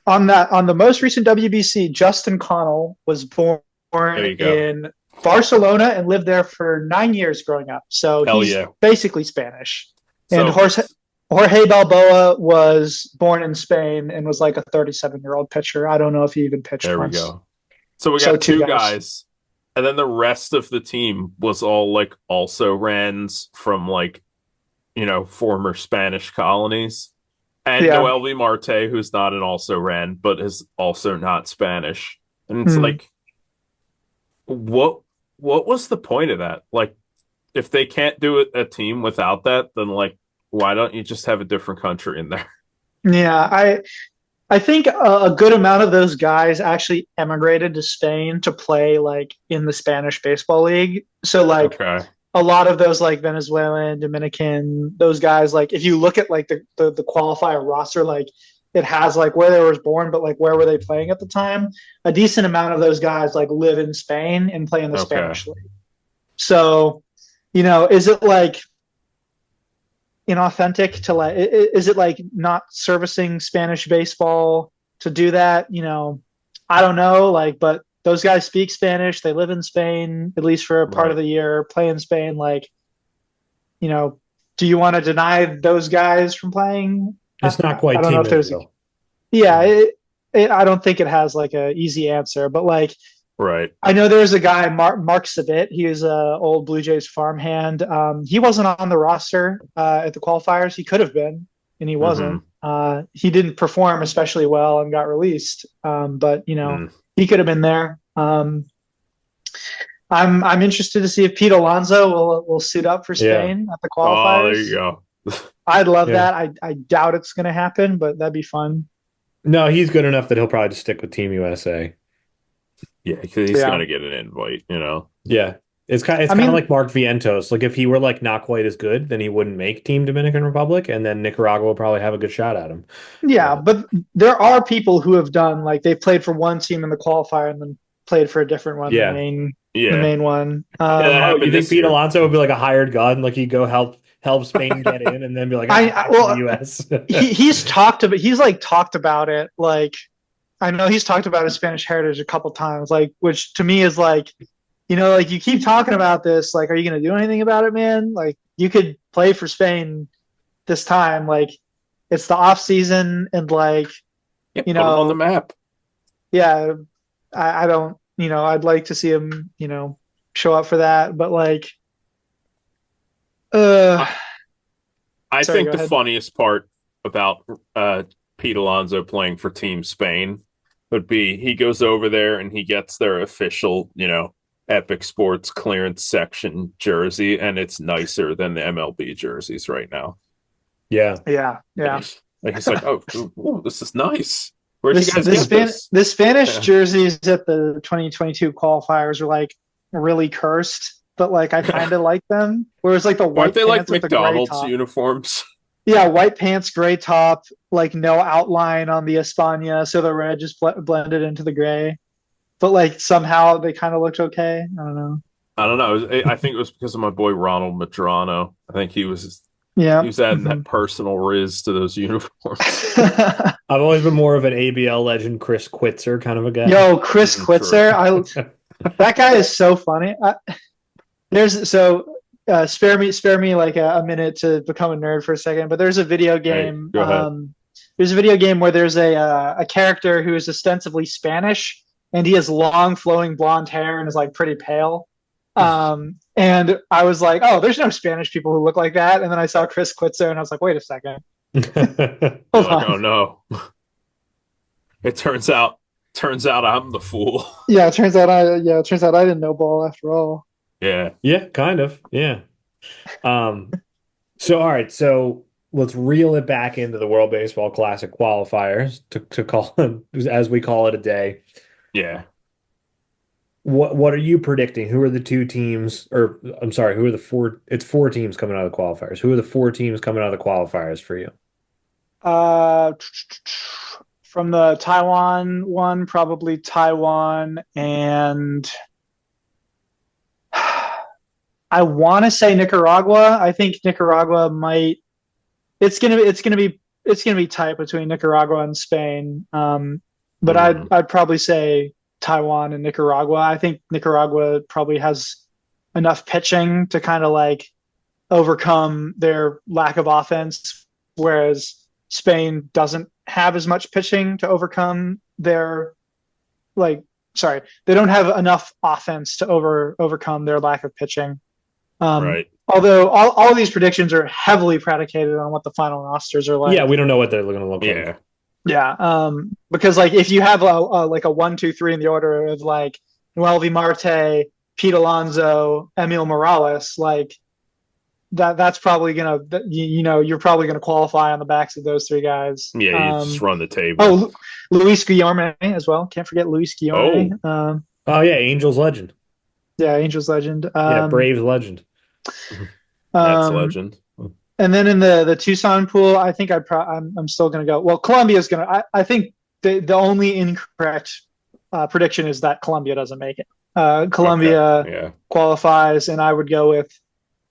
On the most recent WBC, Justin Connell was born There you go. in Barcelona and lived there for 9 years growing up. So Hell he's yeah. basically Spanish. And So Jorge Balboa was born in Spain and was like a 37-year-old pitcher. I don't know if he even pitched there we once. go. So we So got two two guys. guys, and then the rest of the team was all like also rans from like, former Spanish colonies. And Yeah. Noel V. Marte, who's not an also ran, but is also not Spanish. And it's Hmm. like, what was the point of that? Like, if they can't do a team without that, then like, why don't you just have a different country in there? Yeah, I think a good amount of those guys actually emigrated to Spain to play like in the Spanish baseball league. So like Okay. a lot of those like Venezuelan, Dominican, those guys, like if you look at like the qualifier roster, like it has like where they were born, but like where were they playing at the time? A decent amount of those guys like live in Spain and play in the Okay. Spanish league. So, is it like inauthentic to like is it like not servicing Spanish baseball to do that? I don't know, like, but those guys speak Spanish, they live in Spain at least for a part of Right. the year, play in Spain. Like, do you want to deny those guys from playing? It's not I quite don't know Team if there's Israel. yeah, I don't think it has like a easy answer, but like Right. I know there's a guy, Mark Sabat. He is a old Blue Jays farmhand. He wasn't on the roster at the qualifiers. He could have been, and he hmm wasn't. He didn't perform especially well and got released. But Mm. he could have been there. I'm interested to see if Pete Alonso will suit up for Yeah. Spain at the Oh, there qualifiers. you go. I'd love Yeah. that. I doubt it's going to happen, but that'd be fun. No, he's good enough that he'll probably just stick with Team USA. Yeah, because he's Yeah. gonna get an invite. Yeah. It's I kind of mean, like Mark Vientos. Like if he were like not quite as good, then he wouldn't make Team Dominican Republic, and then Nicaragua will probably have a good shot at him. yeah, but there are people who have done like they played for one team in the qualifier and then played for a different one, Yeah. the Yeah. main one. Yeah, that Oh, happened you think this Pete year. Alonso would be like a hired gun? Like he'd go help Spain get in, and then be like, back to Well, the US. he's talked about it. Like I know he's talked about his Spanish heritage a couple times. Like which to me is like, like you keep talking about this. Like, are you going to do anything about it, man? Like you could play for Spain this time. Like it's the off season and like Yeah, put him on the map. yeah, I don't. I'd like to see him, show up for that. But like, I, I sorry, think go the ahead. funniest part about Pete Alonso playing for Team Spain would be he goes over there and he gets their official, Epic Sports clearance section jersey, and it's nicer than the MLB jerseys right now. Yeah. Yeah, And yeah. he's like, oh, ooh, this is nice. Where'd you This guys this get Span this? the Spanish Yeah. jerseys at the 2022 qualifiers are like really cursed, but like I kind of like them. Whereas like the Aren't white they like pants with the gray McDonald's top. uniforms? Yeah, white pants, gray top, like no outline on the España, so the red just blended into the gray. But like somehow they kind of looked okay. I don't know. I don't know. I think it was because of my boy Ronald Madrano. I think Yeah. he was adding Mhm. that personal riz to those uniforms. I've always been more of an ABL legend, Chris Quitzer kind of a guy. Yo, Chris True. Quitzer, that guy is so funny. There's so spare me like a minute to become a nerd for a second. But there's a video Hey, game. go ahead. There's a video game where there's a character who is ostensibly Spanish, and he has long flowing blonde hair and is like pretty pale. And I was like, oh, there's no Spanish people who look like that. And then I saw Chris Quitzer, and I was like, wait a second, You're hold like, on. oh no. It turns out I'm the fool. Yeah, it turns out I didn't know ball after all. Yeah. Yeah, kind of. Yeah. So all right, so let's reel it back into the World Baseball Classic qualifiers to call it as we call it a day. Yeah. What are you predicting? Who are the two teams, or I'm sorry, who are the four? It's four teams coming out of the qualifiers. Who are the four teams coming out of the qualifiers for you? Uh, from the Taiwan one, probably Taiwan, and I want to say Nicaragua. I think Nicaragua might. It's gonna be tight between Nicaragua and Spain. But I'd probably say Taiwan and Nicaragua. I think Nicaragua probably has enough pitching to kind of like overcome their lack of offense, whereas Spain doesn't have as much pitching to overcome their like sorry, they don't have enough offense to overcome their lack of pitching. Right. Although all of these predictions are heavily predicated on what the final rosters are like. Yeah, we don't know what they're going to look like. Yeah. Yeah, because like if you have like a 1, 2, 3 in the order of like Noel V. Marte, Pete Alonso, Emil Morales, like that's probably gonna you're probably gonna qualify on the backs of those three guys. Yeah, you just run the table. Oh, Luis Guillorme as well. Can't forget Luis Guillorme. Oh yeah, Angels legend. Yeah, Angels legend. Yeah, Braves legend. That's legend. And then in the Tucson pool, I think I'm still going to go. Well, Colombia's going to. I think the only incorrect prediction is that Colombia doesn't make it. Colombia qualifies, and I would go with.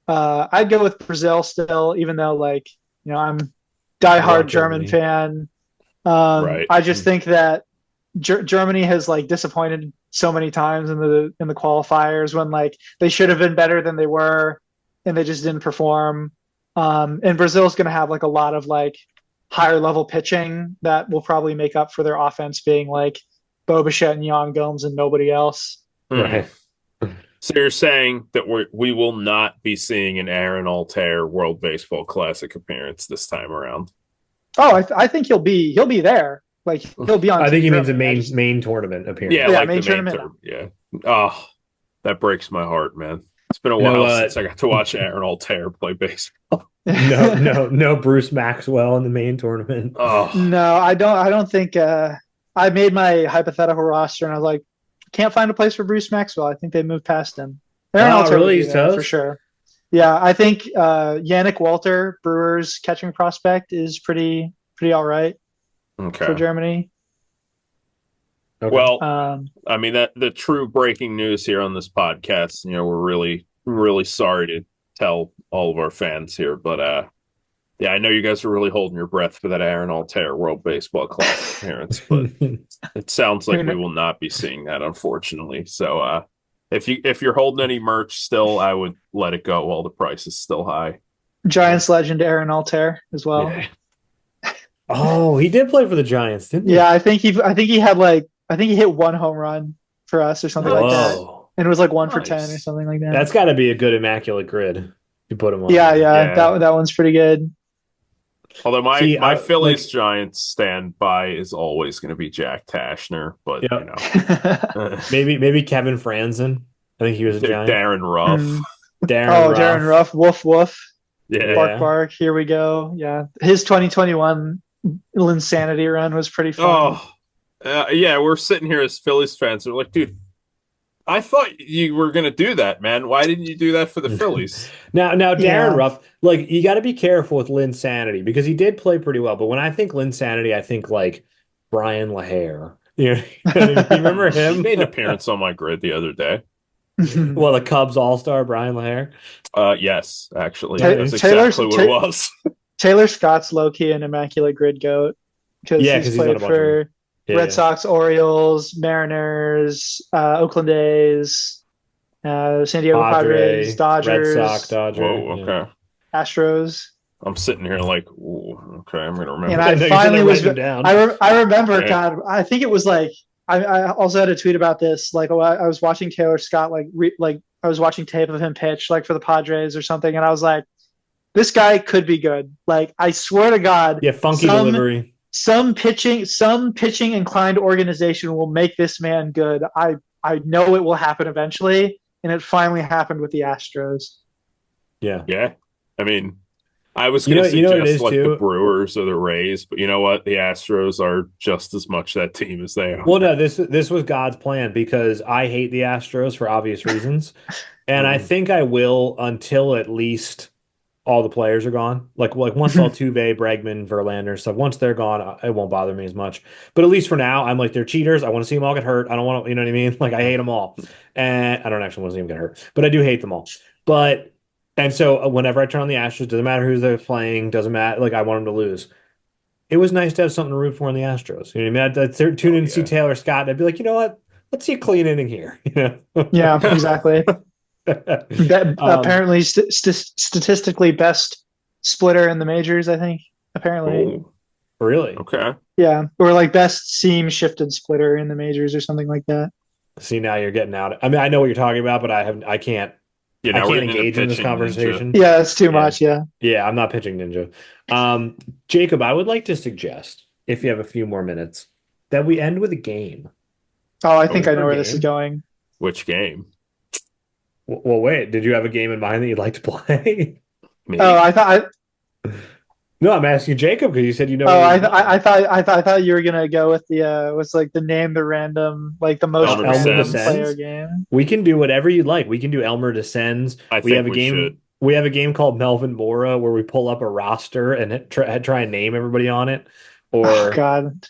I'd go with Brazil still, even though like I'm diehard German fan. Right. I just think that Germany has like disappointed so many times in the qualifiers when like they should have been better than they were, and they just didn't perform. And Brazil's going to have like a lot of like higher level pitching that will probably make up for their offense being like Bo Bichette and Jan Gomes and nobody else. Right. So you're saying that we will not be seeing an Aaron Altair World Baseball Classic appearance this time around? Oh, I think he'll be there. Like he'll be on. I think he means a Germany. main tournament appearance. Yeah, Yeah, like main the main tournament. tournament. Yeah. Oh, that breaks my heart, man. It's been a while since I got to watch Aaron Altair play baseball. No Bruce Maxwell in the main tournament. Oh, No, I don't think. I made my hypothetical roster and I was like, can't find a place for Bruce Maxwell. I think they moved past him. Aaron Altair would be there for sure. Yeah, I think Yannick Walter, Brewers catching prospect, is pretty all right for Germany. Okay. Well, I mean that the true breaking news here on this podcast. We're really sorry to tell all of our fans here, but yeah, I know you guys are really holding your breath for that Aaron Altair World Baseball Classic appearance, but it sounds like we will not be seeing that, unfortunately. So, if you're holding any merch still, I would let it go while the price is still high. Giants legend Aaron Altair as well. Yeah. Oh, he did play for the Giants, didn't he? Yeah, I think he hit one home run. for us or something like that. Whoa. And it was like 1 for 10 or Nice. something like that. That's got to be a good immaculate grid. You put him on. yeah, there. yeah, Yeah. that one's pretty good. Although my See, my I- Phillies like- Giants standby is always going to be Jack Tashner, but Yep. you know, Maybe Kevin Franzen. I think he was a Giant. Darren Ruff. Mm. Darren Ruff. Darren Ruff, woof woof, Yeah. bark bark. Here we go. Yeah, his 2021 Linsanity run was pretty fun. Oh, yeah. We're sitting here as Phillies fans. We're like, dude, I thought you were going to do that, man. Why didn't you do that for the Phillies? Now Darren Yeah. Ruff, like you got to be careful with Linsanity because he did play pretty well. But when I think Linsanity, I think like Brian LaHare. You remember He him? made an appearance on my grid the other day. Well, the Cubs All-Star Brian LaHare. Yes, actually, Ta- that's Taylor's- exactly what it was. Taylor Scott's low key an immaculate grid goat because Yeah, he's 'cause he's on played a bunch for Yeah, Red Sox, Orioles, Mariners, Oakland A's, San Diego Padres, Dodgers, Red Sox, Dodgers. Whoa, okay. Astros. I'm sitting here like, ooh, okay, I'm going to remember. And I I know you finally should was. write them down. I remember. Yeah. God, I think it was like I also had a tweet about this. Like I was watching Taylor Scott. Like I was watching tape of him pitch like for the Padres or something, and I was like, this guy could be good. Like I swear to God, Yeah, funky some- delivery. some pitching inclined organization will make this man good. I know it will happen eventually, and it finally happened with the Astros. Yeah. Yeah, I mean, I was You going to know what it suggest is, like too? the Brewers or the Rays, but you know what? The Astros are just as much that team as they are. Well, no, this was God's plan because I hate the Astros for obvious reasons, and I think I will until at least all the players are gone. Like once Altuve, Bregman, Verlander stuff, once they're gone, it won't bother me as much. But at least for now, I'm like they're cheaters. I want to see them all get hurt. I don't want to, you know what I mean? Like I hate them all, and I don't actually want to see them get hurt, but I do hate them all. But and so whenever I turn on the Astros, doesn't matter who they're playing, doesn't matter. Like I want them to lose. It was nice to have something to root for in the Astros. You know what I mean? I'd tune in to see yeah. Taylor Scott, and I'd be like, you know what? Let's see a clean inning here. You know? Yeah, exactly. Apparently, Um, statistically best splitter in the majors. I think apparently, Ooh, Really? okay. yeah, or like best seam shifted splitter in the majors or something like that. See, now you're getting out. I mean, I know what you're talking about, but I can't You I know, we're can't into engage in this pitching ninja. conversation. Yeah, that's too Yeah. much. Yeah. Yeah, I'm not pitching ninja. Jacob, I would like to suggest, if you have a few more minutes, that we end with a game. Oh, I think I know Over where game. this is going. Which game? Well, wait, did you have a game in mind that you'd like to play? Me? Oh, I thought. No, I'm asking Jacob because you said you know. Oh, I thought you were gonna go with the was like the name the random like the most Elmer random Dessens. player game. We can do whatever you'd like. We can do Elmer Dessens. I We think have a we game. should. We have a game called Melvin Mora where we pull up a roster and try and name everybody on it. Or Oh God,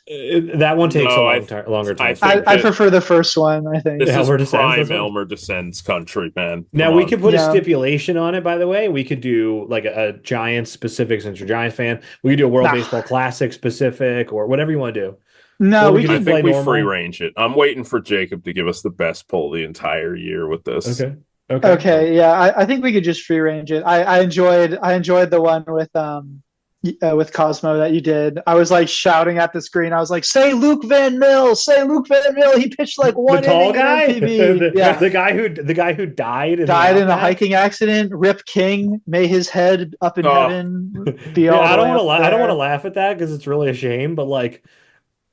that one takes No, a longer time. I think I that- prefer the first one. I think. This Elmer is Dessens, prime that's one. Elmer Dessens country, man. Now Come we on. could put a Yeah. stipulation on it. By the way, we could do like a Giants specific since you're a Giants fan. We could do a World Nah. Baseball Classic specific or whatever you want to do. No, Well, we we can I can. play think we normal. free range it. I'm waiting for Jacob to give us the best poll the entire year with this. Okay. Okay, yeah, I think we could just free range it. I enjoyed the one with Cosmo that you did. I was like shouting at the screen. I was like, "Say Luke Van Mill! Say Luke Van Mill! He pitched like one The tall inning guy, in MPB." Yeah, the guy who died died in a outback? hiking accident. Rip King, may his head up in Oh. heaven be Yeah, all. I the don't way want to up laugh. I don't there. want to laugh at that because it's really a shame. But like,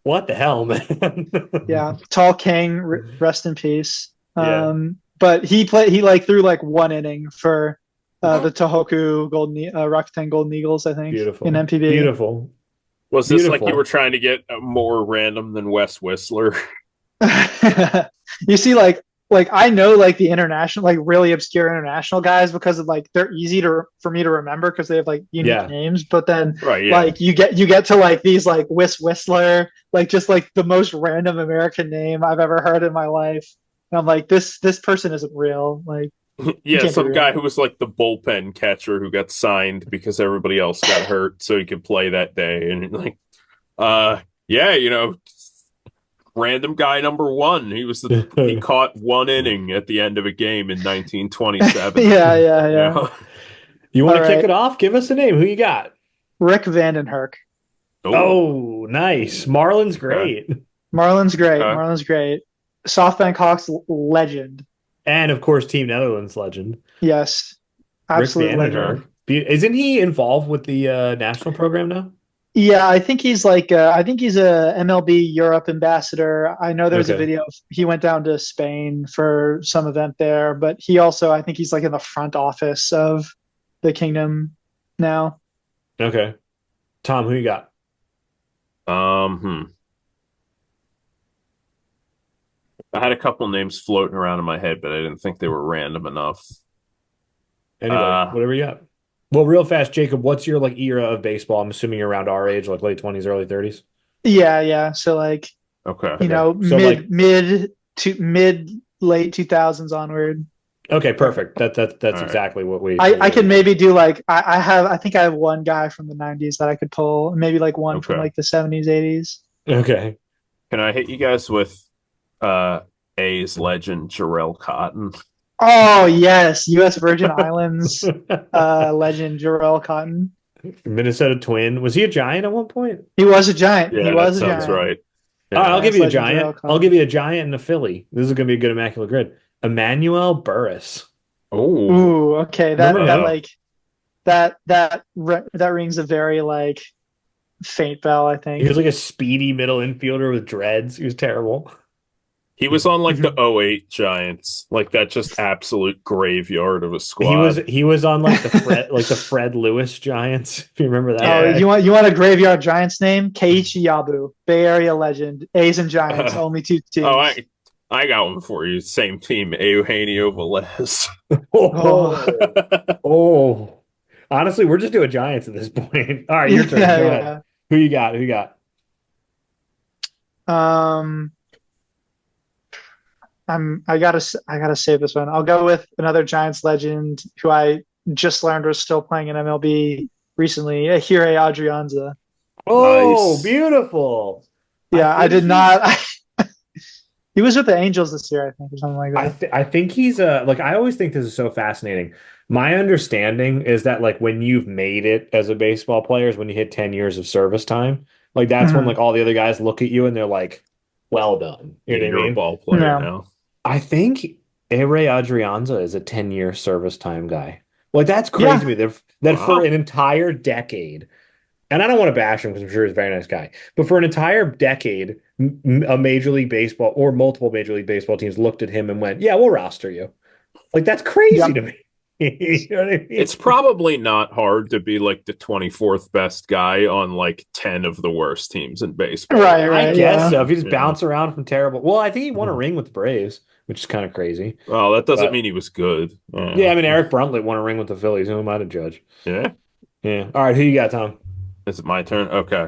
what the hell, man? Yeah, Tall King, rest in peace. Yeah. But he like threw like one inning for the Tohoku Rakuten Golden Eagles, I think, Beautiful in MPB. Beautiful. Was this like Beautiful. you were trying to get more random than Wes Whistler? You see, like I know like the international, like really obscure international guys because of like they're easy for me to remember because they have like unique Yeah. names. But then Right, yeah. like you get to like these like Whistler, like just like the most random American name I've ever heard in my life. And I'm like, this person isn't real. Like, Yeah, can't some be guy right. who was like the bullpen catcher who got signed because everybody else got hurt so he could play that day. And you're like, yeah, you know, random guy number one. He caught one inning at the end of a game in 1927. yeah. You know? You want to All kick right. it off? Give us a name. Who you got? Rick Vandenherk. Oh, nice. Marlon's great. Marlon's great. Okay. Marlon's great. SoftBank Hawks legend. And of course, Team Netherlands legend. Yes, Rick absolute legend. Vandenberg. Isn't he involved with the national program now? Yeah, I think he's I think he's a MLB Europe ambassador. I know there's a Okay. video of he went down to Spain for some event there, but he also I think he's like in the front office of the kingdom now. Okay. Tom, who you got? Hmm. I had a couple names floating around in my head, but I didn't think they were random enough. Anybody, whatever you got. Well, real fast, Jacob, what's your like era of baseball? I'm assuming you're around our age, like late 20s, early 30s. Yeah, yeah. So like, Okay. you know, So like, mid late 2000s onward. okay, perfect. That's All right. exactly what we. I can maybe do like I think I have one guy from the 90s that I could pull, maybe like one from Okay. like the 70s, 80s. Okay. Can I hit you guys with A's legend Jarrell Cotton? Oh yes, U.S. Virgin Islands legend Jarrell Cotton. Minnesota Twin. Was he a Giant at one point? He was a Giant. Yeah, He was that a sounds Giant. right. All right, I'll give you a Legend Giant. Jarrell Cotton. I'll give you a Giant and a Philly. This is going to be a good immaculate grid. Emmanuel Burris. Oh, Ooh, okay. That Remember that him? like that rings a very like faint bell, I He think. was like a speedy middle infielder with dreads. He was terrible. he was on like the Mhm. '08 Giants, like that just absolute graveyard of a squad. He was on like the Fred Lewis Giants. If you remember that Oh, guy. you want a graveyard Giants name? Keiichi Yabu, Bay Area legend. A's and Giants, only two teams. Oh, I got one for you. Same team, Eugenio Velez. Oh. Oh. Honestly, we're just doing Giants at this point. All right, your turn. Yeah, Go ahead. Who you got? Who you got? yeah. I gotta save this one. I'll go with another Giants legend who I just learned was still playing in MLB recently, Hire Adrianza. Oh, Nice. beautiful. Yeah, I think did he's- not. He was with the Angels this year, I think, or something like that. I think he's like I always think this is so fascinating. My understanding is that like when you've made it as a baseball player is when you hit 10 years of service time. Like that's when Mhm. like all the other guys look at you and they're like, well done. You know what I You're a mean? ball player Yeah. now. I think Ray Adrianza is a 10-year service time guy. Like that's crazy Yeah. to me that Wow. for an entire decade, and I don't want to bash him because I'm sure he's a very nice guy, but for an entire decade, a Major League Baseball or multiple Major League Baseball teams looked at him and went, "Yeah, we'll roster you." Like that's crazy Yep. to me. You know what I mean? It's probably not hard to be like the 24th best guy on like 10 of the worst teams in baseball. Right, I guess yeah. so. If you just Yeah. bounce around from terrible, well, I think he won a ring with the Braves, which is kind of crazy. Well, that doesn't But- mean he was good. Yeah, I mean Eric Bruntlett won a ring with the Phillies. Who am I to judge? Yeah. Yeah. All right, who you got, Tom? Is it my turn? Okay.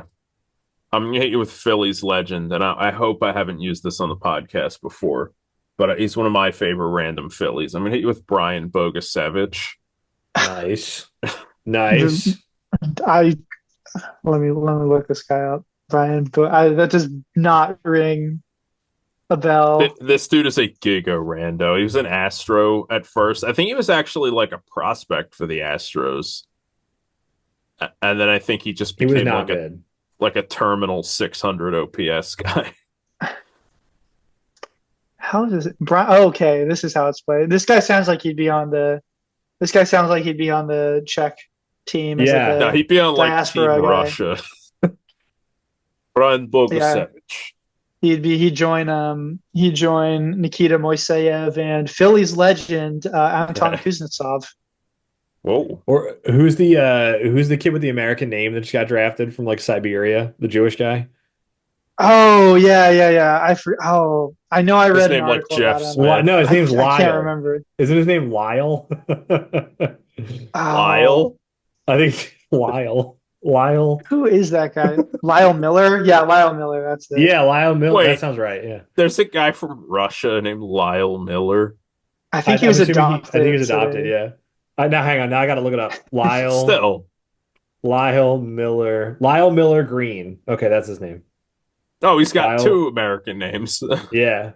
I'm gonna hit you with Phillies legend, and I hope I haven't used this on the podcast before, but he's one of my favorite random Phillies. I'm gonna hit you with Brian Bogasevich. Nice. Nice. I let me look this guy up, Brian. But that does not ring a bell. This dude is a giga rando. He was an Astro at first. I think he was actually like a prospect for the Astros. And then I think he just He was became not like good. a terminal 600 OPS guy. How does it? Oh, okay, this is how it's played. This guy sounds like he'd be on the. This guy sounds like he'd be on the Czech team. As Yeah. like No, a he'd be on like diaspora Team guy. Russia. Brian Bogasevich. he'd join Nikita Moiseyev and Phillies legend Anton Yeah. Kuznetsov. Whoa. Or who's the kid with the American name that just got drafted from like Siberia, the Jewish guy? Oh yeah. I know I His read an name like article Jeff about him. Smith. No, his name's Lyle. I can't remember. Isn't his name Lyle? Lyle? I think it's Lyle. Lyle. Who is that guy? Lyle Miller? Yeah, Lyle Miller. That's it. Yeah, Lyle Miller. Wait. That sounds right. Yeah. There's a guy from Russia named Lyle Miller. I think he was I'm assuming adopted. I think he was so adopted. they- Yeah. Now hang on. Now I got to look it up. Still. Lyle Miller Green. Okay, that's his name. Oh, he's got Lyle. 2 American names. Yeah.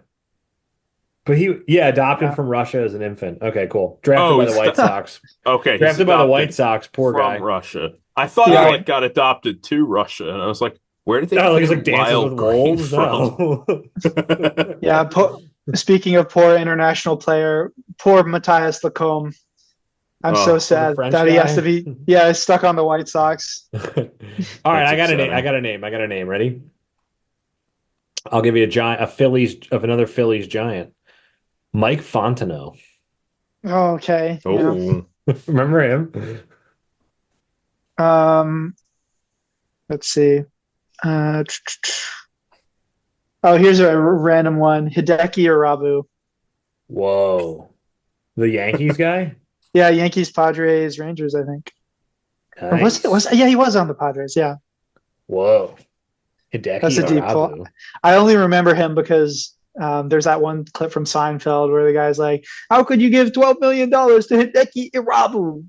But adopted Yeah. from Russia as an infant. Okay, cool. Drafted by the he's White Sox. Okay. he's Drafted by the adopted White Sox. Poor from guy. Russia. I thought Yeah. he like got adopted to Russia, and I was like, where did they No, get like the it's like name Dances Lyle with Green Wolves. from? No. Yeah, Speaking of poor international player, poor Matthias Lacombe. I'm so Oh, sad French that he has guy? to be, yeah, stuck on the White Sox. All right, That's I got a name. upsetting. I got a name. I got a name. Ready? I'll give you another Phillies giant. Mike Fontenot. Oh, okay. Yeah. Oh, Remember him? Um, let's see. Uh, oh, here's a random one. Hideki Irabu. Whoa. The Yankees guy? Yeah, Yankees, Padres, Rangers, I think. Or was Nice. it? Yeah, he was on the Padres. Yeah, Whoa. Hideki that's a deep pull. Irabu. I only remember him because there's that one clip from Seinfeld where the guy's like, "How could you give $12 million to Hideki Irabu?"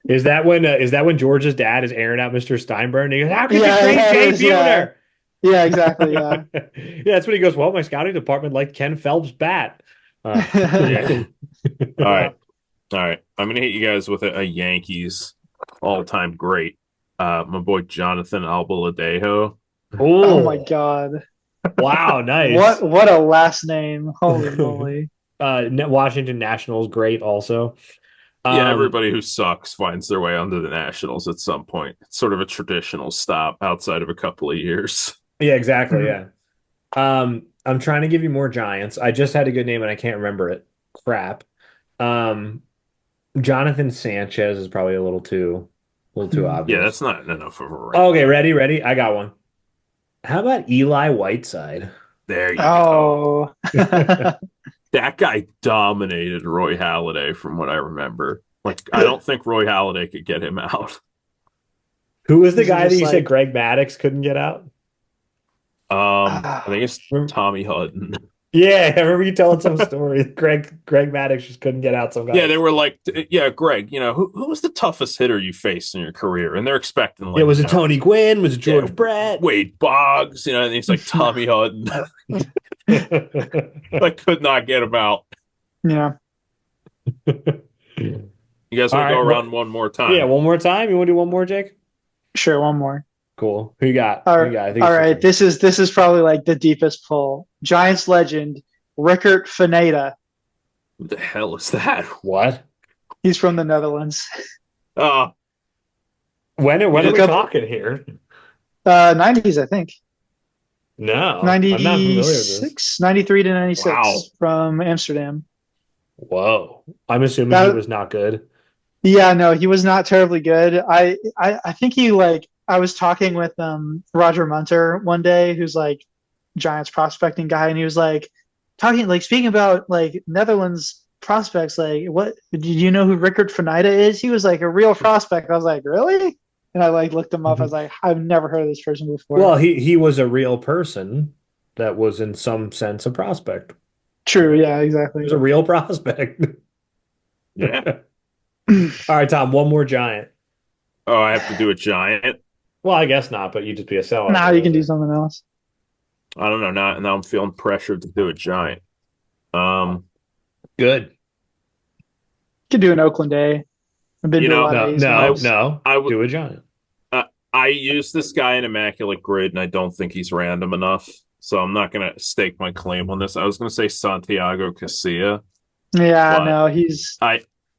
Is that when George's dad is airing out Mr. Steinbrenner and he goes, "How could Yeah, you trade Jay yeah, Buhner?" yeah, exactly. Yeah. Yeah, that's when he goes, "Well, my scouting department liked Ken Phelps' bat." yeah. All Yeah. right. All right. I'm going to hit you guys with a Yankees all-time great. My boy Jonathan Albaladejo. Oh my God. Wow, nice. What a last name. Holy moly. Washington Nationals, great also. Yeah, everybody who sucks finds their way onto the Nationals at some point. It's sort of a traditional stop outside of a couple of years. Yeah, exactly. Yeah. I'm trying to give you more Giants. I just had a good name and I can't remember it. Crap. Jonathan Sanchez is probably a little too obvious. Yeah, that's not enough of a rank. Okay, ready? I got one. How about Eli Whiteside? There you go. Oh. That guy dominated Roy Halladay from what I remember. Like, I don't think Roy Halladay could get him out. Who was the He's guy that just you like- said Greg Maddux couldn't get out? I think it's Tommy Hutton. Yeah, I remember you telling some story. Greg Maddux just couldn't get out some guy. Yeah, they were like, yeah, Greg, who was the toughest hitter you faced in your careir? And they're expecting like, was it Tony Gwynn? Was it George Brett? Wade Boggs, and he's like Tommy Hutton. I could not get him out. Yeah. You guys want to go around one more time? Yeah, one more time. You want to do one more, Jake? Sure, one more. Cool. Who you got? All Who right. you got? I think All it's your right. turn. This is probably like the deepest pull. Giants legend, Rickert Faneda. What the hell is that? What? He's from the Netherlands. When are we Look up- talking here? 90s, I think. No, I'm not familiar with this. 96, 93 to 96 Wow. from Amsterdam. Whoa. I'm assuming That- he was not good. Yeah, no, he was not terribly good. I think he I was talking with Roger Munter one day, who's like Giants prospecting guy, and he was like speaking about like Netherlands prospects, like what do you know who Rickert Fanida is? He was like a real prospect. I was like, really? And I looked him up. I was like, I've never heard of this person before. Well, he was a real person that was in some sense a prospect. True, yeah, He exactly. was a real prospect. Yeah. All right, Tom, one more giant. Oh, I have to do a giant. Well, I guess not, but you just be a sellout. Now you can do something else. I don't know. Now I'm feeling pressured to do a giant. Good. You could do an Oakland Day. I've been to a lot of A's games. No. I would Do a giant. I use this guy in Immaculate Grid, and I don't think he's random enough. So I'm not going to stake my claim on this. I was going to say Santiago Casilla. Yeah, But no, he's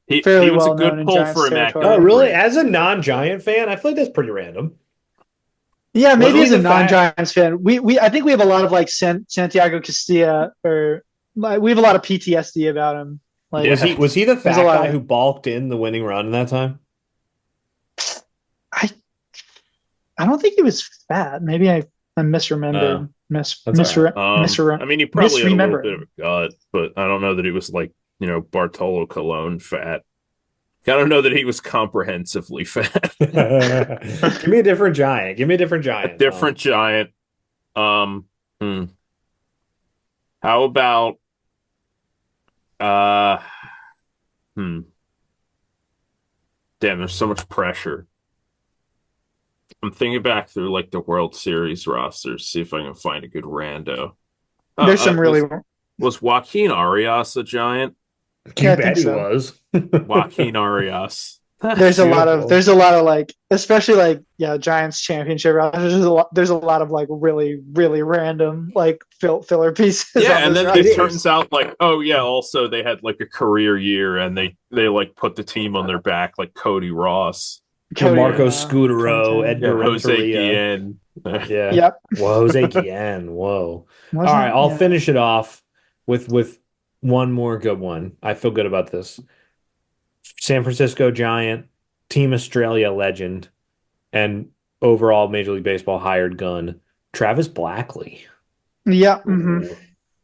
He fairly was a well known good in pull Giants for territory. Immaculate Oh, really? Grid. As a non-giant fan, I feel like that's pretty random. yeah, maybe Was as he a the fact- non-Giants fan, we I think we have a lot of like Santiago Castilla, or we have a lot of PTSD about him. Like, Yeah. Was he the There's fat a lot guy of- who balked in the winning run in that time? I don't think he was fat. Maybe I misremembered. That's all right. I mean, he probably had a little misremember. bit of a gut, but I don't know that he was like, Bartolo Colon fat. I don't know that he was comprehensively fat. Give me a different giant. A different giant. How about damn, there's so much pressure. I'm thinking back through like the World Series rosters, see if I can find a good rando. There's some really. Was Joaquin Arias a giant? You Yeah, I bet think he so. was. Joaquin Arias. There's a lot Beautiful. of like, especially like, yeah, Giants championship roster. There's a lot of like really, really random like filler pieces Yeah, on and this then roster. it It turns is. out like, oh yeah, also they had like a career year and they like put the team on their back like Cody Ross. Yeah, Cody, Marco yeah, Scutaro, 2010. Yeah, Edgar Jose Renteria. Guillen. Yeah. Yep. Whoa, Jose Guillen. Whoa. All right, Wasn't, I'll yeah. finish it off with one more good one. I feel good about this. San Francisco Giant, Team Australia legend, and overall Major League Baseball hired gun, Travis Blackley. Yeah. Ooh.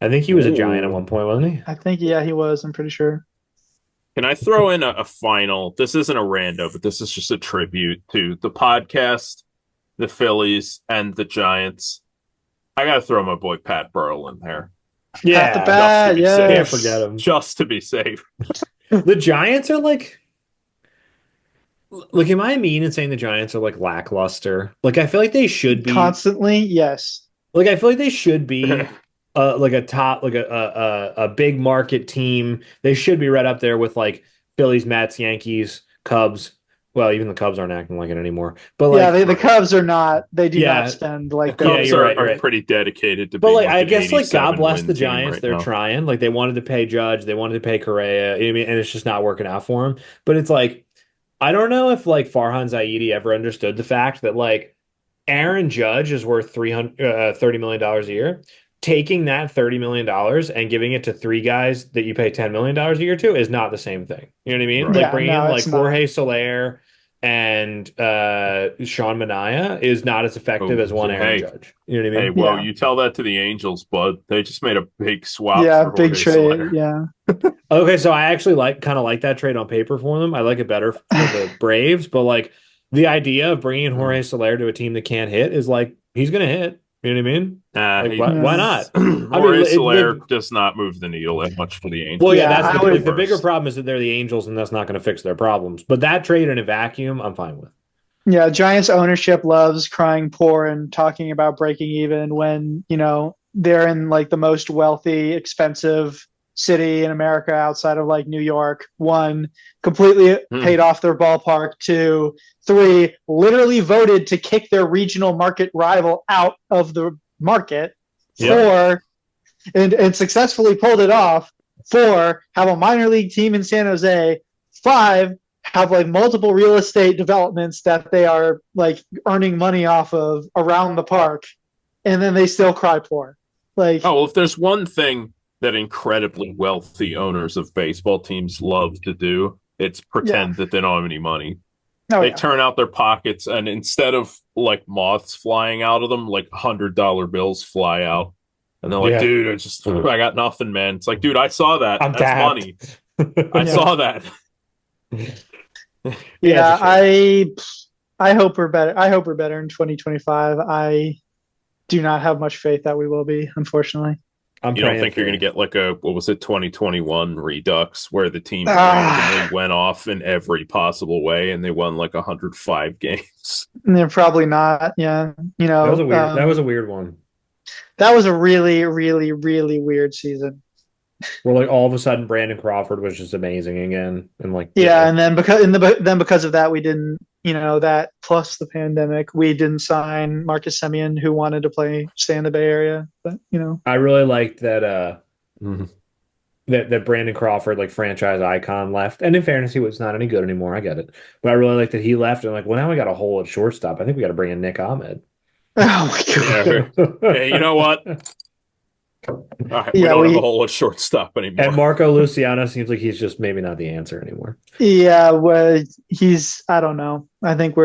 I think he was a Giant at Ooh. one point, wasn't he? I think, yeah, he was. I'm pretty sure. Can I throw in a final? This isn't a rando, but this is just a tribute to the podcast, the Phillies, and the Giants. I got to throw my boy Pat Burrell in there Pat the Yeah, just to Bat. be safe. can't forget Yes. him. Just to be safe. The Giants are like, am I mean in saying the Giants are like lackluster? Like, I feel like they should be. Constantly. Yes. Like, I feel like they should be like a top, like a big market team. They should be right up there with like Phillies, Mets, Yankees, Cubs. Well, even the Cubs aren't acting like it anymore. But Yeah, like, the Cubs are not. They do not yeah, spend The like yeah, Cubs you're right, are you're right. pretty dedicated to But being like, like I an guess like God 87 bless the win team Giants. right They're now. trying. Like, they wanted to pay Judge, they wanted to pay Correa. I mean, and it's just not working out for him. But it's like, I don't know if like Farhan Zaidi ever understood the fact that like Aaron Judge is worth $30 million a year. Taking that $30 million and giving it to three guys that you pay $10 million a year to is not the same thing. You know what I mean? Right. Like yeah, bringing in no, like it's not. Jorge Soler and Sean Manaea is not as effective Oh, as one Aaron hey, Judge. You know what I hey, mean? well, Yeah. you tell that to the Angels, bud. They just made a big swap Yeah, for big Jorge trade. Soler. Yeah. Okay, so I actually kind of like that trade on paper for them. I like it better for the Braves, but like the idea of bringing Jorge Soler to a team that can't hit is like he's gonna hit. You know what I mean? Like He, why Yeah. not? I mean, Jorge Soler does not move the needle that much for the well, Angels. yeah, Yeah, that's I the would. the bigger problem is that they're the Angels, and that's not going to fix their problems. But that trade in a vacuum, I'm fine with. Yeah, Giants ownership loves crying poor and talking about breaking even when, they're in like the most wealthy, expensive city in America outside of like New York. One, completely Hmm. paid off their ballpark. Two, three, literally voted to kick their regional market rival out of the market. Yep. Four, and successfully pulled it off. Four, have a minor league team in San Jose. Five, have like multiple real estate developments that they are like earning money off of around the park, and then they still cry poor. Like, Oh, well, if there's one thing that incredibly wealthy owners of baseball teams love to do, it's pretend that they don't have any money. oh They yeah, turn out their pockets, and instead of like moths flying out of them, like $100 bills fly out. And they're like, Yeah. dude, I got nothing, man. It's like, dude, I saw that. I'm That's tapped. money. I Yeah. saw that. yeah. it's a shame. I hope we're better. I hope we're better in 2025. I do not have much faith that we will be, unfortunately. I'm You don't praying think you're for going to get like a, what was it, 2021 Redux where the team Ah. randomly went off in every possible way and they won like 105 games? They're probably not. Yeah, That was a weird one. that was a really, really, really weird season. Where like all of a sudden Brandon Crawford was just amazing again, and like Yeah, and then because of that, we didn't, that plus the pandemic, we didn't sign Marcus Semien, who wanted to stay in the Bay Area. But I really liked that Mhm. that Brandon Crawford, like franchise icon, left. And in fairness, he was not any good anymore. I get it, but I really like that he left. And like, well, now we got a hole at shortstop. I think we got to bring in Nick Ahmed. oh my god, Hey, you know what? All right, we Yeah, don't have a hole at shortstop anymore. And Marco Luciano seems like he's just maybe not the answer anymore. yeah, well, I don't know. I think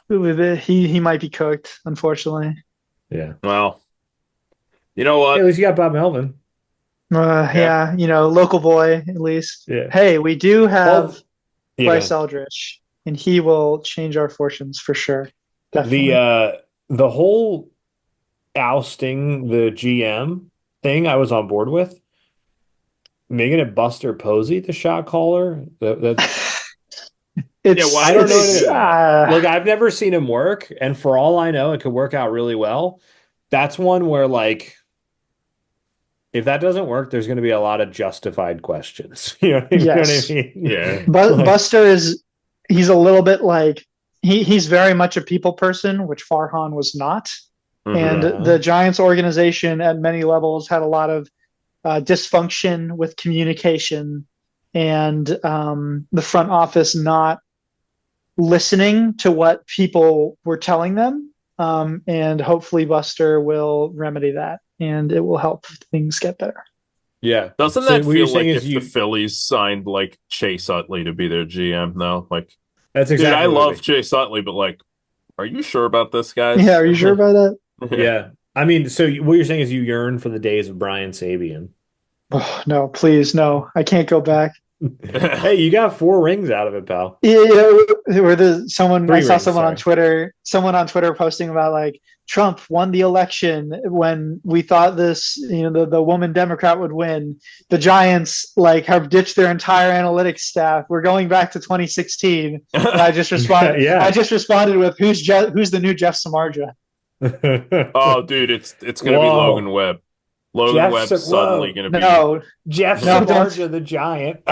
he might be cooked, unfortunately. Yeah. Well, you know Hey, what? at least you got Bob Melvin. Yeah, local boy at least. Yeah. Hey, we do have Well, yeah, Bryce Eldridge, and he will change our fortunes for sure. Definitely. the whole ousting the GM thing I was on board with. Making it Buster Posey the shot caller. That's It's, why I don't it's, know. Like I've never seen him work, and for all I know, it could work out really well. That's one where like if that doesn't work, there's going to be a lot of justified questions. You know what I Yes. mean? Yeah. Buster he's a little bit like he's very much a people person, which Farhan was not. And the Giants organization at many levels had a lot of dysfunction with communication and the front office not listening to what people were telling them. And hopefully Buster will remedy that and it will help things get better. Yeah. Doesn't that feel like if the Phillies signed like Chase Utley to be their GM though? Like, that's exactly. Dude, I love Chase Utley, but like, are you sure about this, guys? Yeah, are you sure about that? Yeah. I mean, so what you're saying is you yearn for the days of Brian Sabian. Oh, no, please, no. I can't go back. Hey, you got 4 rings out of it, pal. Yeah, I saw someone on Twitter posting about like Trump won the election when we thought this, the woman Democrat would win. The Giants like have ditched their entire analytics staff. We're going back to 2016. And I just responded. Yeah. I just responded with who's the new Jeff Samardzija? Oh, dude, it's gonna be Logan Webb. Webb's suddenly going to be Jeff Samardzija, the Giant.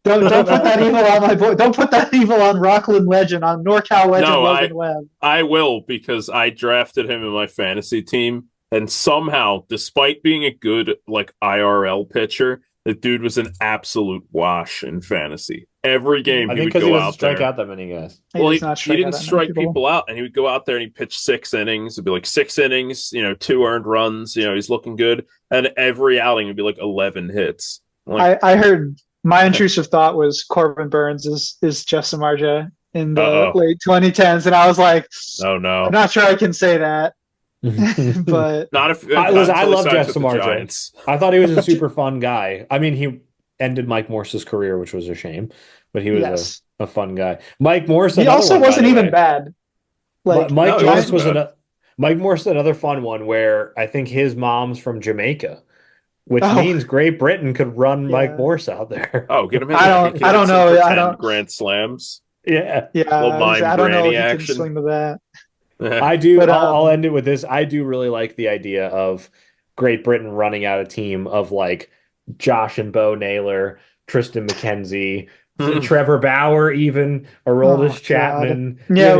Don't put that evil on my boy. Don't put that evil on Rockland legend, on NorCal legend Logan Webb. I will, because I drafted him in my fantasy team, and somehow, despite being a good like IRL pitcher, the dude was an absolute wash in fantasy. Every game he would go out there. I think because he doesn't strike out that many guys. Well, he didn't strike people out, and he would go out there and he'd pitch 6 innings. It'd be like 6 innings, 2 earned runs. He's looking good, and every outing would be like 11 hits. Like, I heard my intrusive thought was Corbin Burns is Jeff Samardzija in the late 2010s, and I was like, oh no, I'm not sure I can say that. But not if I love Jeff Samardzija. I thought he was a super fun guy. I mean, he ended Mike Morse's career, which was a shame, but he was a fun guy. Mike Morse. He also wasn't even bad. Like Mike Morse was Mike Morse, another fun one where I think his mom's from Jamaica, which means Great Britain could run Mike Morse out there. Oh, get him in. I don't know. I don't Grand Slams. Yeah. I don't know if action. he can swing the bat. I do. But, I'll end it with this. I do really like the idea of Great Britain running out a team of like Josh and Bo Naylor, Tristan McKenzie, Trevor Bauer, even Aroldis Chapman. Yeah,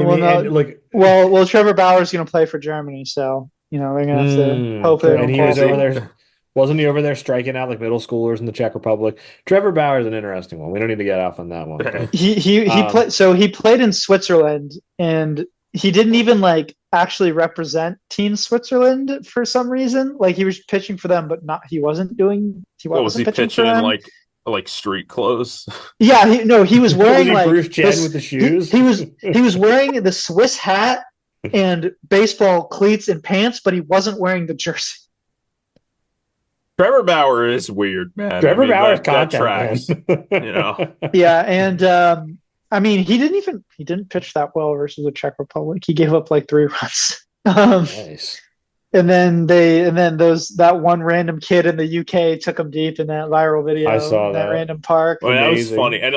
well, Trevor Bauer's going to play for Germany, so they're going to have to hope they don't. And he was over there. Wasn't he over there striking out like middle schoolers in the Czech Republic? Trevor Bauer is an interesting one. We don't need to get off on that one. He played in Switzerland, and he didn't even like actually represent Team Switzerland for some reason. Like he was pitching for them, but he wasn't was he pitching in like street clothes? Yeah, he was wearing like Bruce Chen with the shoes. He was wearing the Swiss hat and baseball cleats and pants, but he wasn't wearing the jersey. Trevor Bauer is weird, man. Trevor Bauer's that tracks, Yeah, and I mean, he didn't pitch that well versus the Czech Republic. He gave up like 3 runs. Nice. And then that one random kid in the UK took him deep in that viral video. I saw that random park. Well, that was funny, and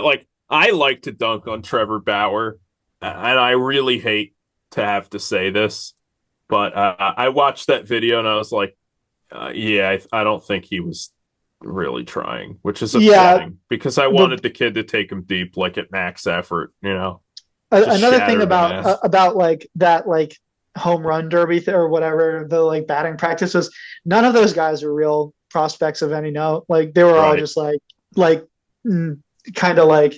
I like to dunk on Trevor Bauer, and I really hate to have to say this, but I watched that video and I was like, I don't think he was really trying, which is upsetting because I wanted the kid to take him deep, like at max effort, Another thing about like that, like home run derby or whatever, the like batting practice was, none of those guys were real prospects of any note. Like they were all just kind of like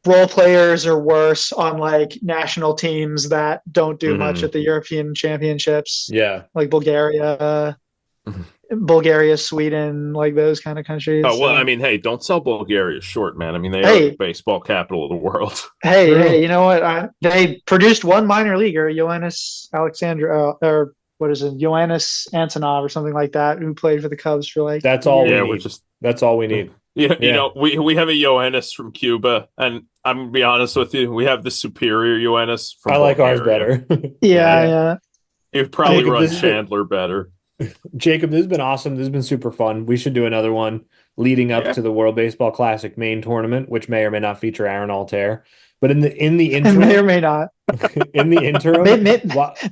role players or worse on like national teams that don't do much at the European Championships. Yeah. Like Bulgaria, Sweden, like those kind of countries. Oh, well, I mean, hey, don't sell Bulgaria short, man. I mean, they are the baseball capital of the world. Hey, you know what? They produced one minor leaguer, Ioannis Alexandra, or what is it, Ioannis Antonov or something like that, who played for the Cubs for like. That's all we need. That's all we need. You know, we have a Ioannis from Cuba, and I'm gonna be honest with you, we have the superior Ioannis from I like Bulgaria. ours better. Yeah. You'd probably run Chandler better. Jacob, this has been awesome. This has been super fun. We should do another one leading up to the World Baseball Classic main tournament, which may or may not feature Aaron Altair. But in the interim, may or may not. In the interim,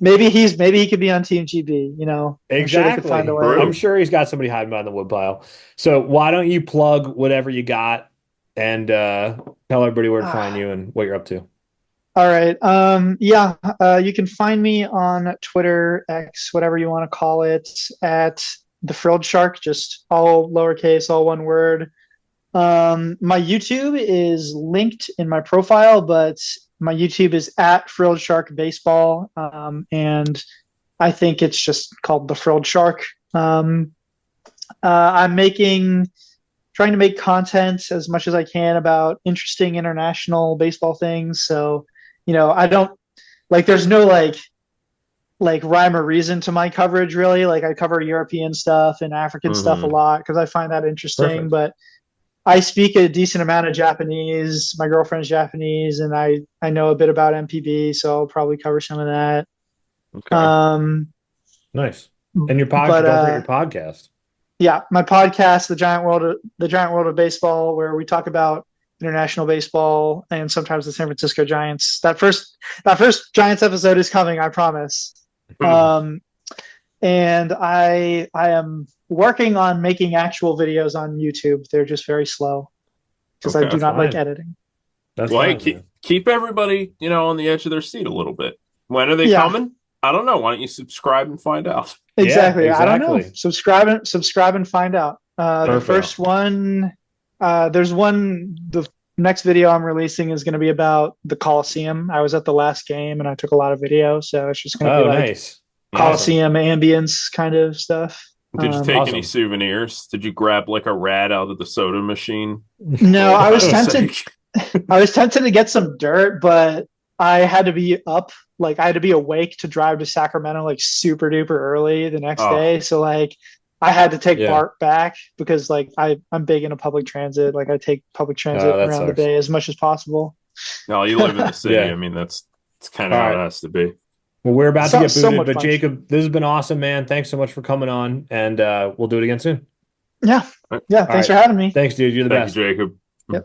maybe he could be on Team GB. Exactly. I'm sure he's got somebody hiding behind the woodpile. So why don't you plug whatever you got and tell everybody where to find you and what you're up to. All right. You can find me on Twitter, X, whatever you want to call it, at the Frilled Shark, just all lowercase, all one word. My YouTube is linked in my profile, but my YouTube is at Frilled Shark Baseball, and I think it's just called the Frilled Shark. I'm trying to make content as much as I can about interesting international baseball things. So, I don't there's no rhyme or reason to my coverage really. Like I cover European stuff and African stuff a lot because I find that interesting. Perfect. But I speak a decent amount of Japanese. My girlfriend's Japanese, and I know a bit about MPB, so I'll probably cover some of that. Okay. Nice. And your podcast, don't forget your podcast. Yeah, my podcast, The Giant World of Baseball, where we talk about international baseball and sometimes the San Francisco Giants. That first Giants episode is coming, I promise. And I am working on making actual videos on YouTube. They're just very slow because I do not like editing. That's well, fine, keep everybody, on the edge of their seat a little bit. When are they coming? I don't know. Why don't you subscribe and find out? Exactly. I don't know. Subscribe and find out. The first one, the next video I'm releasing is going to be about the Coliseum. I was at the last game and I took a lot of video, so it's just going to be like nice. Coliseum ambience kind of stuff. Did you take any souvenirs? Did you grab like a rat out of the soda machine? No, I was tempted. I was tempted to get some dirt, but I had to be up. Like I had to be awake to drive to Sacramento like super duper early the next day. So like I had to take Bart back because like I'm big into public transit. Like I take public transit around the bay as much as possible. No, you live in the city. I mean, that's kind of how it has to be. Well, we're about to get booted, but Jacob, this has been awesome, man. Thanks so much for coming on, and we'll do it again soon. Yeah. Thanks for having me. Thanks, dude. You're the best. Thank you, Jacob. Yep.